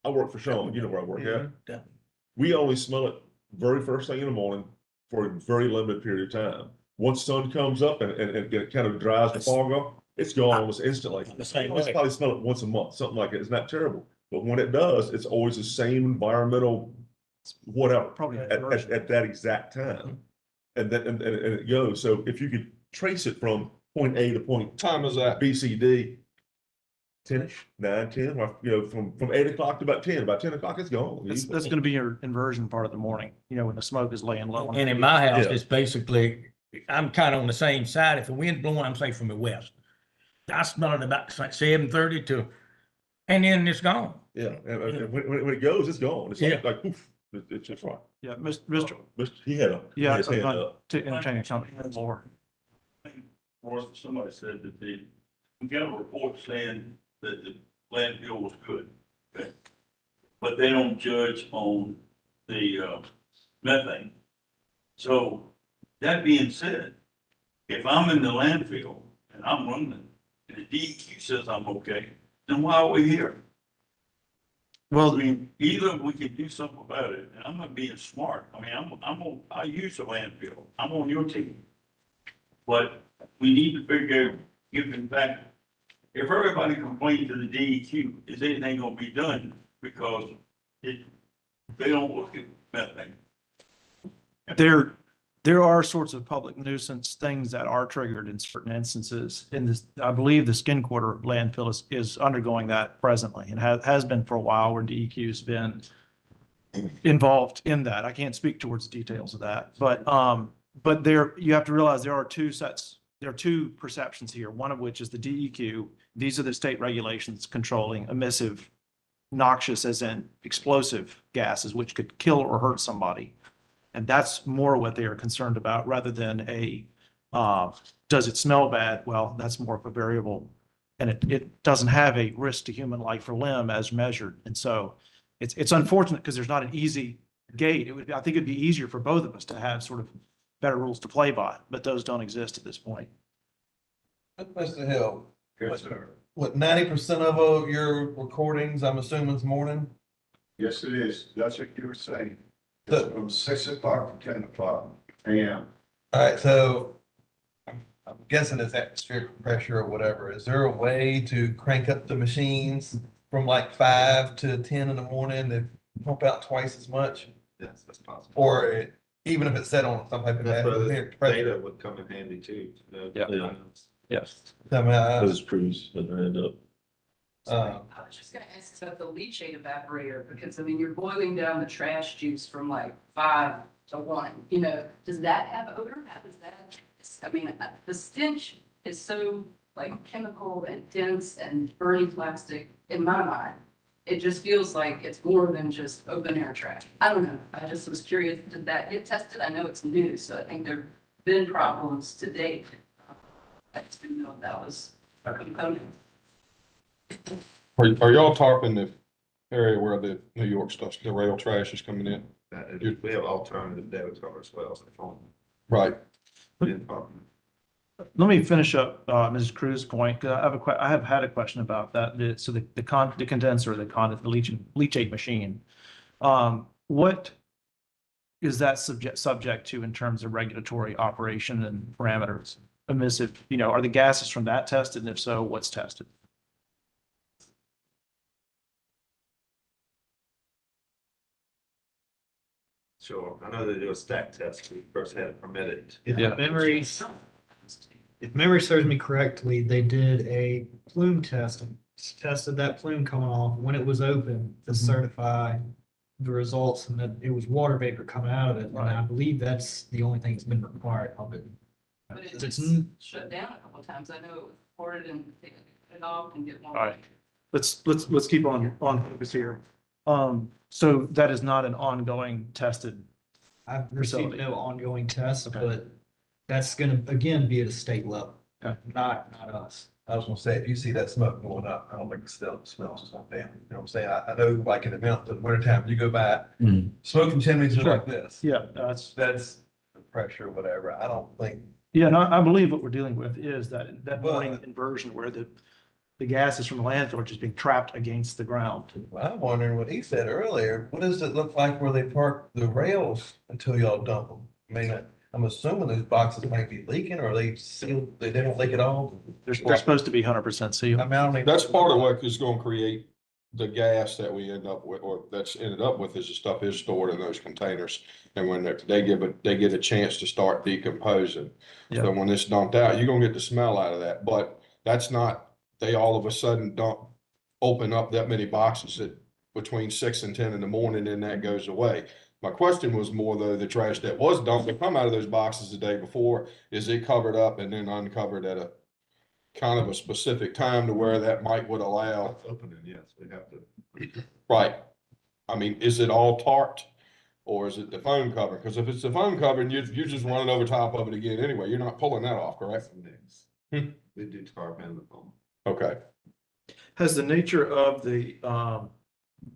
J: I work for Sean, you know where I work at.
G: Yeah.
J: We only smell it very first thing in the morning for a very limited period of time. Once sun comes up and it kind of dries the fog off, it's gone almost instantly.
G: The same
J: I
G: way.
J: probably smell it once a month, something like that. It's not terrible. But when it does, it's always the same environmental, whatever,
C: Probably
J: at that exact time. And then, and it goes. So if you could trace it from point A to point
A: Time is that?
J: B, C, D, 10-ish, 9, 10, or, you know, from 8 o'clock to about 10, it's gone.
C: That's gonna be your inversion part of the morning, you know, when the smoke is laying low.
G: And in my house,
J: Yeah.
G: it's basically, I'm kind of on the same side. If the wind's blowing, I'm say from the west. I smell it about 7:30 to, and then it's gone.
J: Yeah, and when it goes, it's gone. It's
G: Yeah.
J: like poof, it's just right.
C: Yeah, Mr.
J: He had his hand
C: I'm
J: up.
C: to entertain something more.
D: Or somebody said that we got a report saying that the landfill was good. Okay. But they don't judge on the methane. So that being said, if I'm in the landfill and I'm running and the DEQ says I'm okay, then why are we here? I
C: Well,
D: mean, either we can do something about it, and I'm not being smart. I mean, I use the landfill. I'm on your team. But we need to figure, giving back, if everybody complains to the DEQ, is anything gonna be done? Because they don't look at methane.
C: there are sorts of public nuisance things that are triggered in certain instances. In this, I believe the Skin Quarter landfill is undergoing that presently and has been for a while, where DEQ's been involved in that. I can't speak towards the details of that, but there, you have to realize there are two perceptions here, one of which is the DEQ. These are the state regulations controlling emissive, noxious as in explosive gases, which could kill or hurt somebody. And that's more what they are concerned about rather than does it smell bad? Well, that's more of a variable and it doesn't have a risk to human life or limb as measured. And so it's unfortunate because there's not an easy gate. I think it'd be easier for both of us to have sort of better rules to play by, but those don't exist at this point.
I: Mr. Hill,
E: Yes, sir.
I: what, 90% of your recordings, I'm assuming, is morning?
E: Yes, it is. That's what you were saying.
I: So-
E: From 6 o'clock to 10 o'clock AM.
I: All right, so I'm guessing it's atmospheric pressure or whatever. Is there a way to crank up the machines from like 5 to 10 in the morning to pump out twice as much?
B: Yes, that's possible.
I: Or even if it's set on some type of
B: That's where the
I: atmospheric pressure
B: data would come in handy too.
C: Yeah. Yes.
I: somehow?
J: Those crews that end up.
I: Uh,
F: I was just gonna ask about the leachate evaporator, because I mean, you're boiling down the trash juice from like 5 to 1, you know, does that have odor? How does that, I mean, the stench is so like chemical and dense and burning plastic in my mind. It just feels like it's more than just open air trash. I don't know. I just was curious, did that get tested? I know it's new, so I think there've been problems to date. I just didn't know if that was a component.
A: Are y'all tarping the area where the New York stuff, the rail trash is coming in?
B: We have alternative data covers well, so phone.
A: Right.
C: Let me finish up, Mrs. Cruz's point. 'Cause I have had a question about that. So the condenser, the leachate machine. What is that subject to in terms of regulatory operation and parameters? Emissive, you know, are the gases from that tested? And if so, what's tested?
B: Sure, I know they do a stack test, we first had it permitted.
H: If
C: Yeah.
H: if memory serves me correctly, they did a plume test, tested that plume coming off when it was open to certify the results and that it was water vapor coming out of it. And I believe that's the only thing that's been required of it.
F: But it
H: It's
F: just shut down a couple of times. I know it was reported and they had to cut it off and get more.
C: All right. Let's keep on focus here. So that is not an ongoing tested.
H: I've received
C: Facility.
H: no ongoing tests,
C: Okay.
H: but that's gonna, again, be at a state level,
C: Okay.
H: not us.
I: I was gonna say, if you see that smoke going up, I don't think it smells just going down. You know what I'm saying? I know like in the mountains, in the wintertime, you go by, smoking chimneys are like this.
C: Yeah, that's
I: That's the pressure, or whatever. I don't think,
C: Yeah, and I believe what we're dealing with is that morning
I: But-
C: inversion where the gases from the landfill are just being trapped against the ground.
I: I'm wondering what he said earlier. What does it look like where they park the rails until y'all dump them? I mean, I'm assuming those boxes might be leaking or they sealed, they didn't leak at all.
C: They're supposed to be 100% sealed.
I: I mean, I don't even.
A: That's part of what is gonna create the gas that we end up with, or that's ended up with, is the stuff is stored in those containers. And when they get a chance to start decomposing.
C: Yeah.
A: So when it's dumped out, you're gonna get the smell out of that, but that's not, they all of a sudden open up that many boxes at between 6 and 10 in the morning, and that goes away. My question was more though, the trash that was dumped, that come out of those boxes the day before, is it covered up and then uncovered at a kind of a specific time to where that would allow,
B: Opening, yes, we have to.
A: right? I mean, is it all tarped or is it the foam cover? Because if it's the foam cover and you're just running over top of it again anyway, you're not pulling that off, correct?
B: We do tarp and the foam.
A: Okay.
C: Has the nature of the,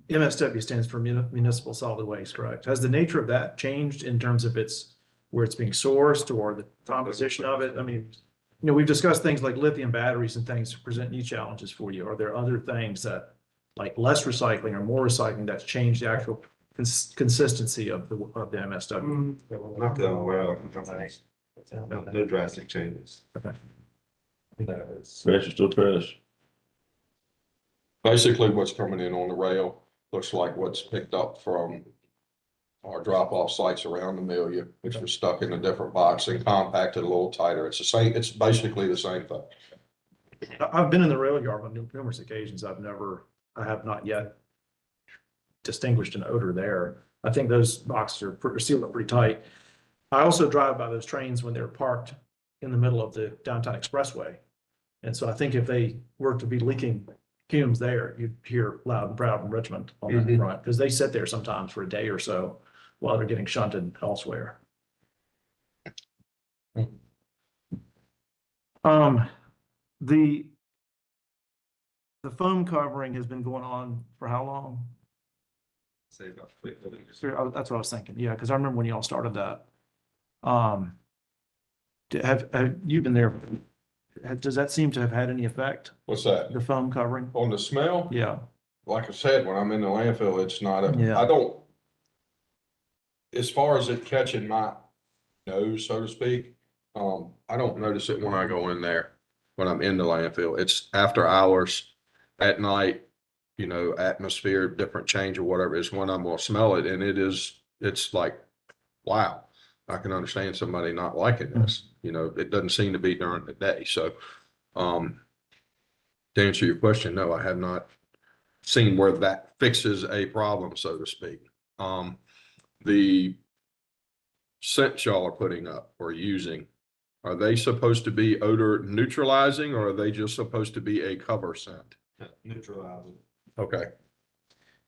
C: MSW stands for municipal solid waste, correct? Has the nature of that changed in terms of where it's being sourced or the composition of it? I mean, you know, we've discussed things like lithium batteries and things present new challenges for you. Are there other things that, like less recycling or more recycling, that's changed the actual consistency of the MSW?
B: Not that I'm aware of, no drastic changes.
J: Trash is still trash.
A: Basically, what's coming in on the rail looks like what's picked up from our drop-off sites around Amelia, which was stuck in a different box and compacted a little tighter. It's the same, it's basically the same thing.
C: I've been in the rail yard on numerous occasions. I have not yet distinguished an odor there. I think those boxes are sealed up pretty tight. I also drive by those trains when they're parked in the middle of the downtown expressway. And so I think if they were to be leaking fumes there, you'd hear loud and proud in Richmond on that front, because they sit there sometimes for a day or so while they're getting shunted elsewhere. The the foam covering has been going on for how long?
B: Say about 50 years.
C: That's what I was thinking. Yeah, because I remember when y'all started that. Have you been there? Does that seem to have had any effect?
A: What's that?
C: The foam covering?
A: On the smell?
C: Yeah.
A: Like I said, when I'm in the landfill, it's not
C: Yeah.
A: I don't, as far as it catching my nose, so to speak, I don't notice it when I go in there, when I'm in the landfill. It's after hours, at night, you know, atmosphere, different change or whatever is when I'm gonna smell it. And it's like, wow, I can understand somebody not liking this. You know, it doesn't seem to be during the day. So, to answer your question, no, I have not seen where that fixes a problem, so to speak. The scents y'all are putting up or using, are they supposed to be odor neutralizing or are they just supposed to be a cover scent?
B: Neutralizing.
A: Okay.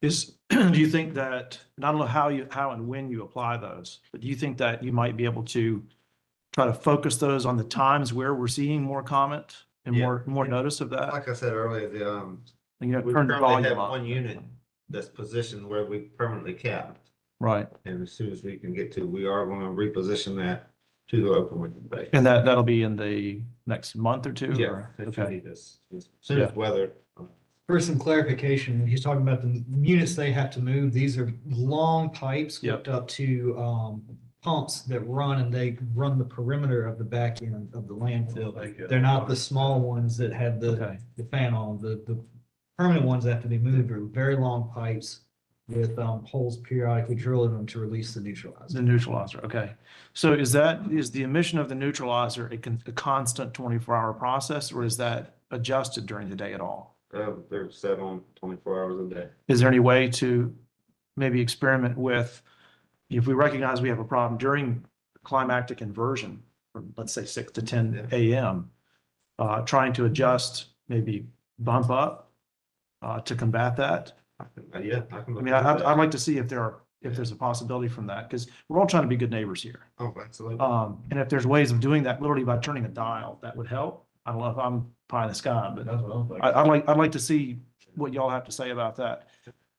C: Do you think that, and I don't know how and when you apply those, but do you think that you might be able to try to focus those on the times where we're seeing more comment and
B: Yeah.
C: more notice of that?
B: Like I said earlier,
C: You know,
B: we
C: turn the
B: currently
C: volume
B: have
C: up.
B: one unit that's positioned where we permanently capped.
C: Right.
B: And as soon as we can get to, we are going to reposition that to the open window bay.
C: And that'll be in the next month or two?
B: Yeah.
C: or-
B: That should
C: Okay.
B: be this. As soon as weather.
H: For some clarification, when he's talking about the units they have to move, these are long pipes
C: Yep.
H: hooked up to pumps that run and they run the perimeter of the back end of the landfill. They're not the small ones that have
C: Okay.
H: the fan on. The permanent ones that have to be moved are very long pipes with holes periodically drilled in them to release the neutralizer.
C: The neutralizer, okay. So is the emission of the neutralizer a constant 24-hour process, or is that adjusted during the day at all?
B: They're set on 24 hours a day.
C: Is there any way to maybe experiment with, if we recognize we have a problem during climactic inversion, from let's say 6 to 10 a.m., trying to adjust, maybe bump up to combat that?
B: Yeah, I can.
C: I mean, I'd like to see if there's a possibility from that, because we're all trying to be good neighbors here.
B: Oh, absolutely.
C: And if there's ways of doing that literally by turning a dial, that would help. I don't know if I'm pie in the sky, but
H: That's what I'm thinking.
C: I'd like to see what y'all have to say about that.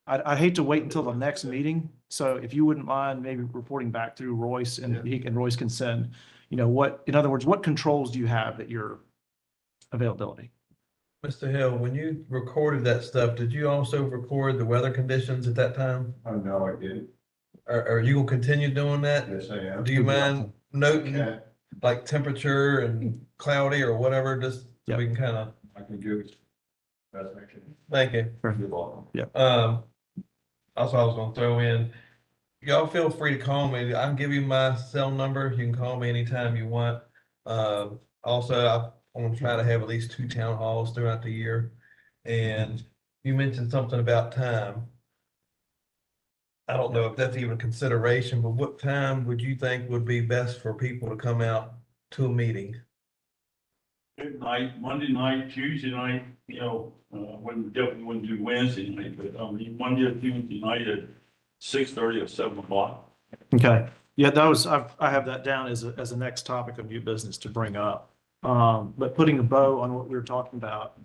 C: I'd hate to wait until the next meeting. So if you wouldn't mind maybe reporting back through Royce and Royce can send, you know, in other words, what controls do you have at your availability?
I: Mr. Hill, when you recorded that stuff, did you also record the weather conditions at that time?
K: Oh, no, I didn't.
I: Are you gonna continue doing that?
K: Yes, I am.
I: Do you mind noting
K: Okay,
I: like temperature and cloudy or whatever, just so we can kind of,
K: I can do it. That's actually.
I: thank you.
K: You're welcome.
I: Also I was gonna throw in, y'all feel free to call me. I can give you my cell number. You can call me anytime you want. Also, I'm gonna try to have at least 2 town halls throughout the year. And you mentioned something about time. I don't know if that's even a consideration, but what time would you think would be best for people to come out to a meeting?
D: Good night, Monday night, Tuesday night, you know, definitely wouldn't do Wednesday night, but Monday or Tuesday night at 6:30 or 7 o'clock.
C: Okay. Yeah, I have that down as a next topic of new business to bring up. But putting a bow on what we were talking about.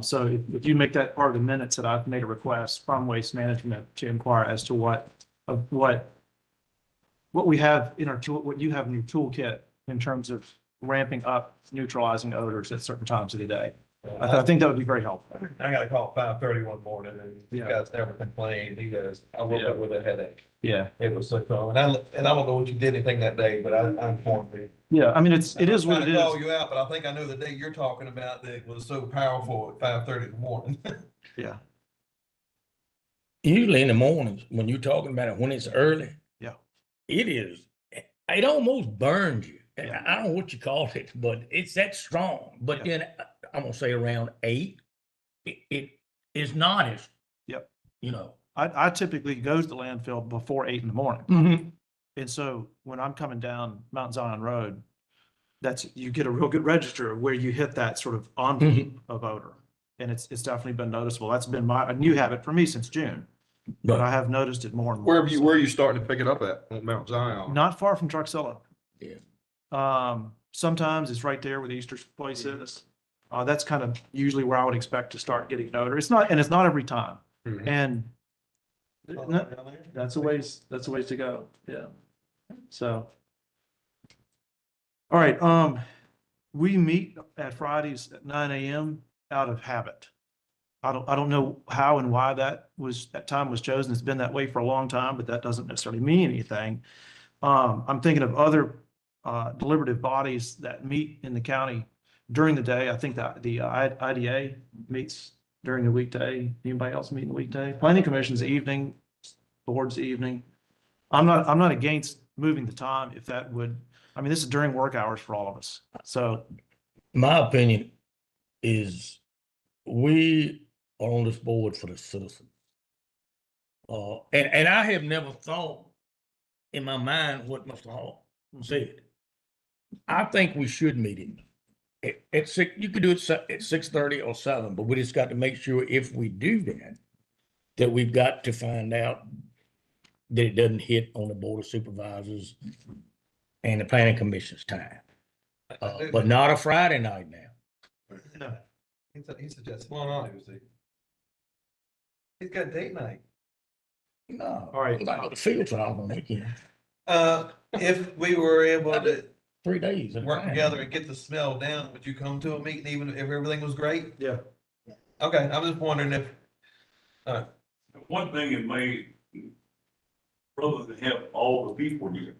C: So if you make that part of the minutes that I've made a request from Waste Management to inquire as to what we have in our tool, what you have in your toolkit in terms of ramping up neutralizing odors at certain times of the day. I think that would be very helpful.
I: I got a call at 5:30 one morning and you
C: Yeah.
I: guys never complained. You guys, I woke up with a headache.
C: Yeah.
I: It was so fun. And I don't know what you did anything that day, but I informed me.
C: Yeah. I mean, it is what it
I: I'm trying to call
C: is.
I: you out, but I think I know the day you're talking about that was so powerful at 5:30 in the morning.
C: Yeah.
G: Usually in the mornings, when you're talking about it, when it's early.
C: Yeah.
G: It almost burns you.
C: Yeah.
G: I don't know what you call it, but it's that strong. But then I'm gonna say around 8, it is not as.
C: Yep.
G: You know.
C: I typically go to the landfill before 8 in the morning. And so when I'm coming down Mount Zion Road, you get a real good register of where you hit that sort of envelope of odor. And it's definitely been noticeable. That's been a new habit for me since June. But I have noticed it more and more.
A: Where are you starting to pick it up at on Mount Zion?
C: Not far from Truxella.
G: Yeah.
C: Sometimes it's right there where the Easter place is. That's kind of usually where I would expect to start getting an odor. It's not every time.
A: Mhm.
C: And that's a ways to go. Yeah. So. All right, we meet at Fridays at 9 a.m. out of habit. I don't know how and why that time was chosen. It's been that way for a long time, but that doesn't necessarily mean anything. I'm thinking of other deliberative bodies that meet in the county during the day. I think that the IDA meets during the weekday. Anybody else meet in the weekday? Planning Commission's evening, board's evening. I'm not against moving the time if that would, I mean, this is during work hours for all of us. So,
G: My opinion is we are on this board for the citizens. And I have never thought in my mind what Mr. Hall said. I think we should meet him at six. You could do it at 6:30 or 7, but we just got to make sure if we do that we've got to find out that it doesn't hit on the board of supervisors and the planning commission's time. But not a Friday night now.
C: no.
I: He suggests, why not? He's got date night.
G: No.
C: All right.
G: Like the field trial on the weekend,
I: If we were able to
G: 3 days. at a
I: work
G: time.
I: together and get the smell down, would you come to a meeting even if everything was great?
C: Yeah.
I: Okay, I'm just wondering if,
D: One thing it may, rather than have all the people here,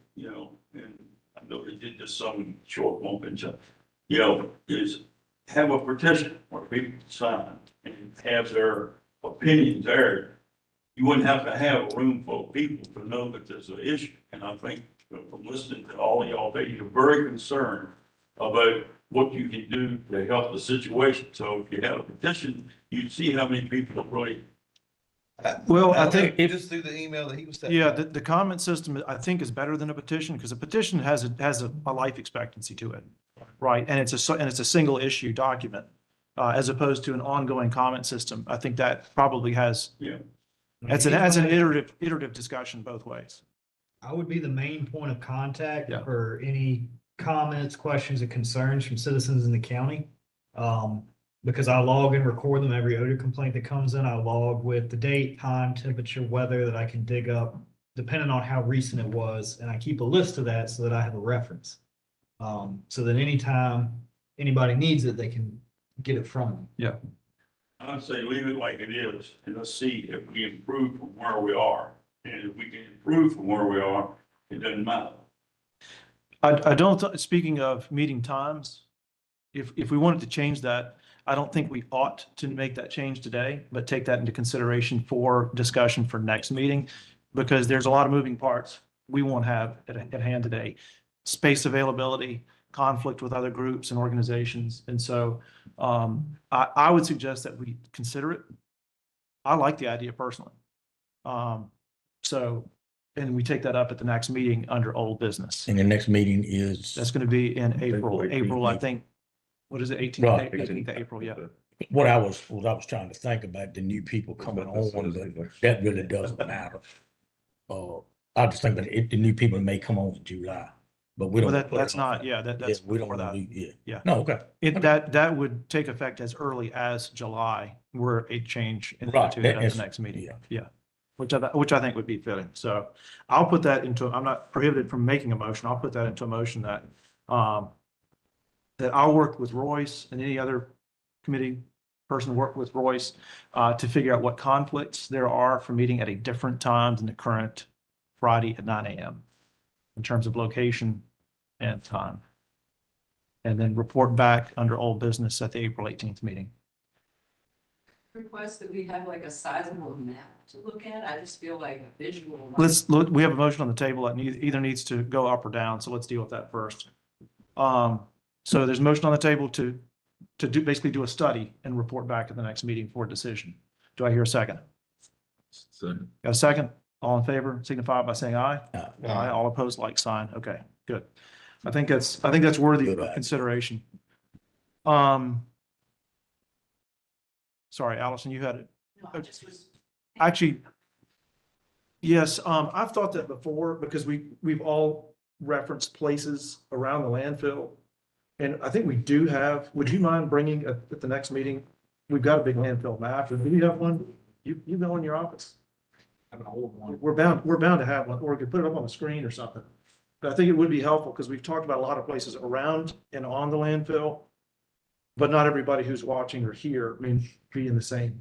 D: and I know they did this some short moment, is have a petition where people can sign and have their opinions there. You wouldn't have to have a room full of people to know that there's an issue. And I think from listening to all of y'all, that you're very concerned about what you can do to help the situation. So if you had a petition, you'd see how many people are really.
C: Well, I think if,
I: just through the email that he was sending.
C: yeah, the comment system, I think, is better than a petition because a petition has a life expectancy to it. Right. And it's a single issue document as opposed to an ongoing comment system. I think that probably has.
D: Yeah.
C: That's an iterative discussion both ways.
H: I would be the main point of contact
C: Yeah.
H: for any comments, questions, and concerns from citizens in the county. Because I log and record them, every odor complaint that comes in, I log with the date, time, temperature, weather that I can dig up, depending on how recent it was, and I keep a list of that so that I have a reference. So that anytime anybody needs it, they can get it from me.
C: Yeah.
D: I'd say leave it like it is and let's see if we improve from where we are. And if we can improve from where we are, it doesn't matter.
C: I don't, speaking of meeting times, if we wanted to change that, I don't think we ought to make that change today, but take that into consideration for discussion for next meeting, because there's a lot of moving parts we won't have at hand today. Space availability, conflict with other groups and organizations. And so I would suggest that we consider it. I like the idea personally. And we take that up at the next meeting under old business.
G: And the next meeting is.
C: That's going to be in April, I think. What is it, 18th,
G: Right.
C: 18th of April, yeah.
G: What I was trying to think about the new people coming on, but that really doesn't matter. I just think that the new people may come on in July, but we
C: Well,
G: don't.
C: that's not, yeah, that's
G: We don't
C: before that.
G: want to, yeah.
C: Yeah.
G: No, okay.
C: That would take effect as early as July, were a change
G: Right,
C: instituted at
G: that's-
C: the next meeting.
G: yeah.
C: Yeah. Which I think would be fitting. So I'll put that into, I'm not prohibited from making a motion. I'll put that into a motion that I'll work with Royce and any other committee person work with Royce to figure out what conflicts there are for meeting at a different time than the current Friday at 9 a.m. in terms of location and time. And then report back under old business at the April 18th meeting.
F: Request that we have like a sizable map to look at. I just feel like a visual.
C: Let's look, we have a motion on the table that either needs to go up or down, so let's deal with that first. So there's a motion on the table to basically do a study and report back at the next meeting for a decision. Do I hear a second?
J: Second.
C: Got a second? All in favor, signify by saying aye.
G: Aye.
C: Aye. All opposed, like sign. Okay, good. I think that's worthy of consideration. Sorry, Allison, you had it.
F: No, I just was.
C: Actually, yes, I've thought that before because we've all referenced places around the landfill And I think we do have, would you mind bringing at the next meeting? We've got a big landfill map. Do you have one? You know in your office?
K: I'm an old one.
C: We're bound to have one, or we could put it up on the screen or something. But I think it would be helpful because we've talked about a lot of places around and on the landfill. But not everybody who's watching or here may be in the same.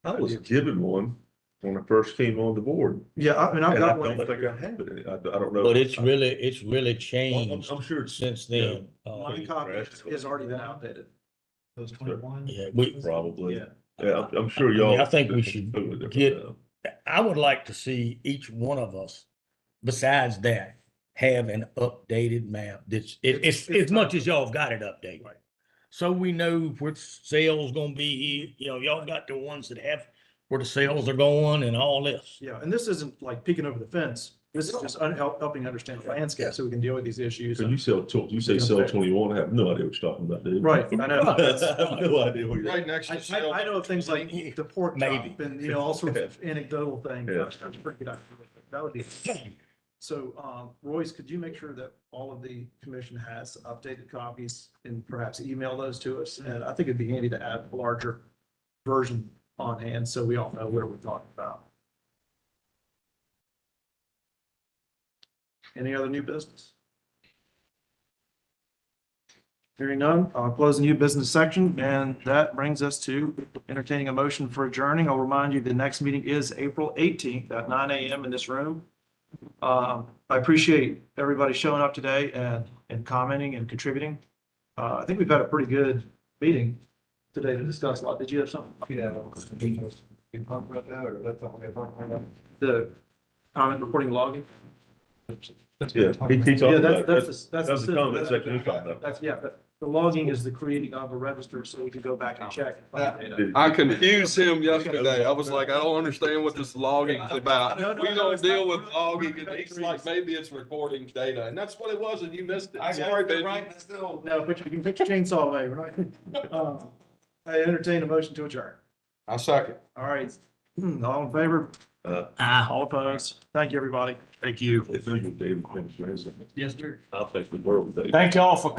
J: I was given one when I first came on the board.
C: Yeah, I mean, I've
J: And I
C: got
J: don't
C: one.
J: think I have it. I don't know.
G: But it's really changed
J: I'm sure it's.
G: since then.
C: My copy has already been outdated.
K: Those 21.
G: Yeah,
J: Probably.
C: Yeah.
J: Yeah, I'm sure
G: I mean,
J: y'all.
G: I think we should get- I would like to see each one of us, besides that, have an updated map. It's as much as y'all have got it updated.
C: Right.
G: So we know which sales gonna be, y'all got the ones that have where the sales are going and all this.
C: Yeah, and this isn't like peeking over the fence. This is just helping understand the landscape so we can deal with these issues.
J: So you say sell 21, I have no idea what you're talking about, dude.
C: Right, I know.
J: I have no idea what you're.
A: Right next to. sale.
C: I know of things like the pork
G: Maybe.
C: chop and, all sorts of anecdotal things.
J: Yeah.
C: That's pretty good. That would be. So, Royce, could you make sure that all of the commission has updated copies and perhaps email those to us? And I think it'd be handy to add a larger version on hand so we all know what we're talking about. Any other new business? Hearing none, I'll close the new business section, and that brings us to entertaining a motion for adjourning. I'll remind you, the next meeting is April 18th at 9 a.m. in this room. I appreciate everybody showing up today and commenting and contributing. I think we've had a pretty good meeting today to discuss a lot. Did you have something?
K: Yeah. We talk about that, or that's all we talk about?
C: The comment reporting logging?
J: Yeah, he talked
C: Yeah,
J: about it.
C: that's
J: That's the comment section he's talking about.
C: That's, yeah, but the logging is the creating of a register so we can go back and check.
A: I confused him yesterday. I was like, I don't understand what this logging is about.
C: No, no,
A: We
C: no,
A: don't
C: it's
A: deal
C: not.
A: with logging, and he's like, maybe it's recording data, and that's what it was, and you missed it. Sorry, Benji.
K: Still.
C: No, but you can put your chainsaw away, right? I entertain a motion to adjourn.
A: I second.
C: All right, all in favor? All opposed? Thank you, everybody.
G: Thank you.
J: If you David finished raising,
H: Yes, sir.
J: I'll take the world with David.
G: Thank y'all for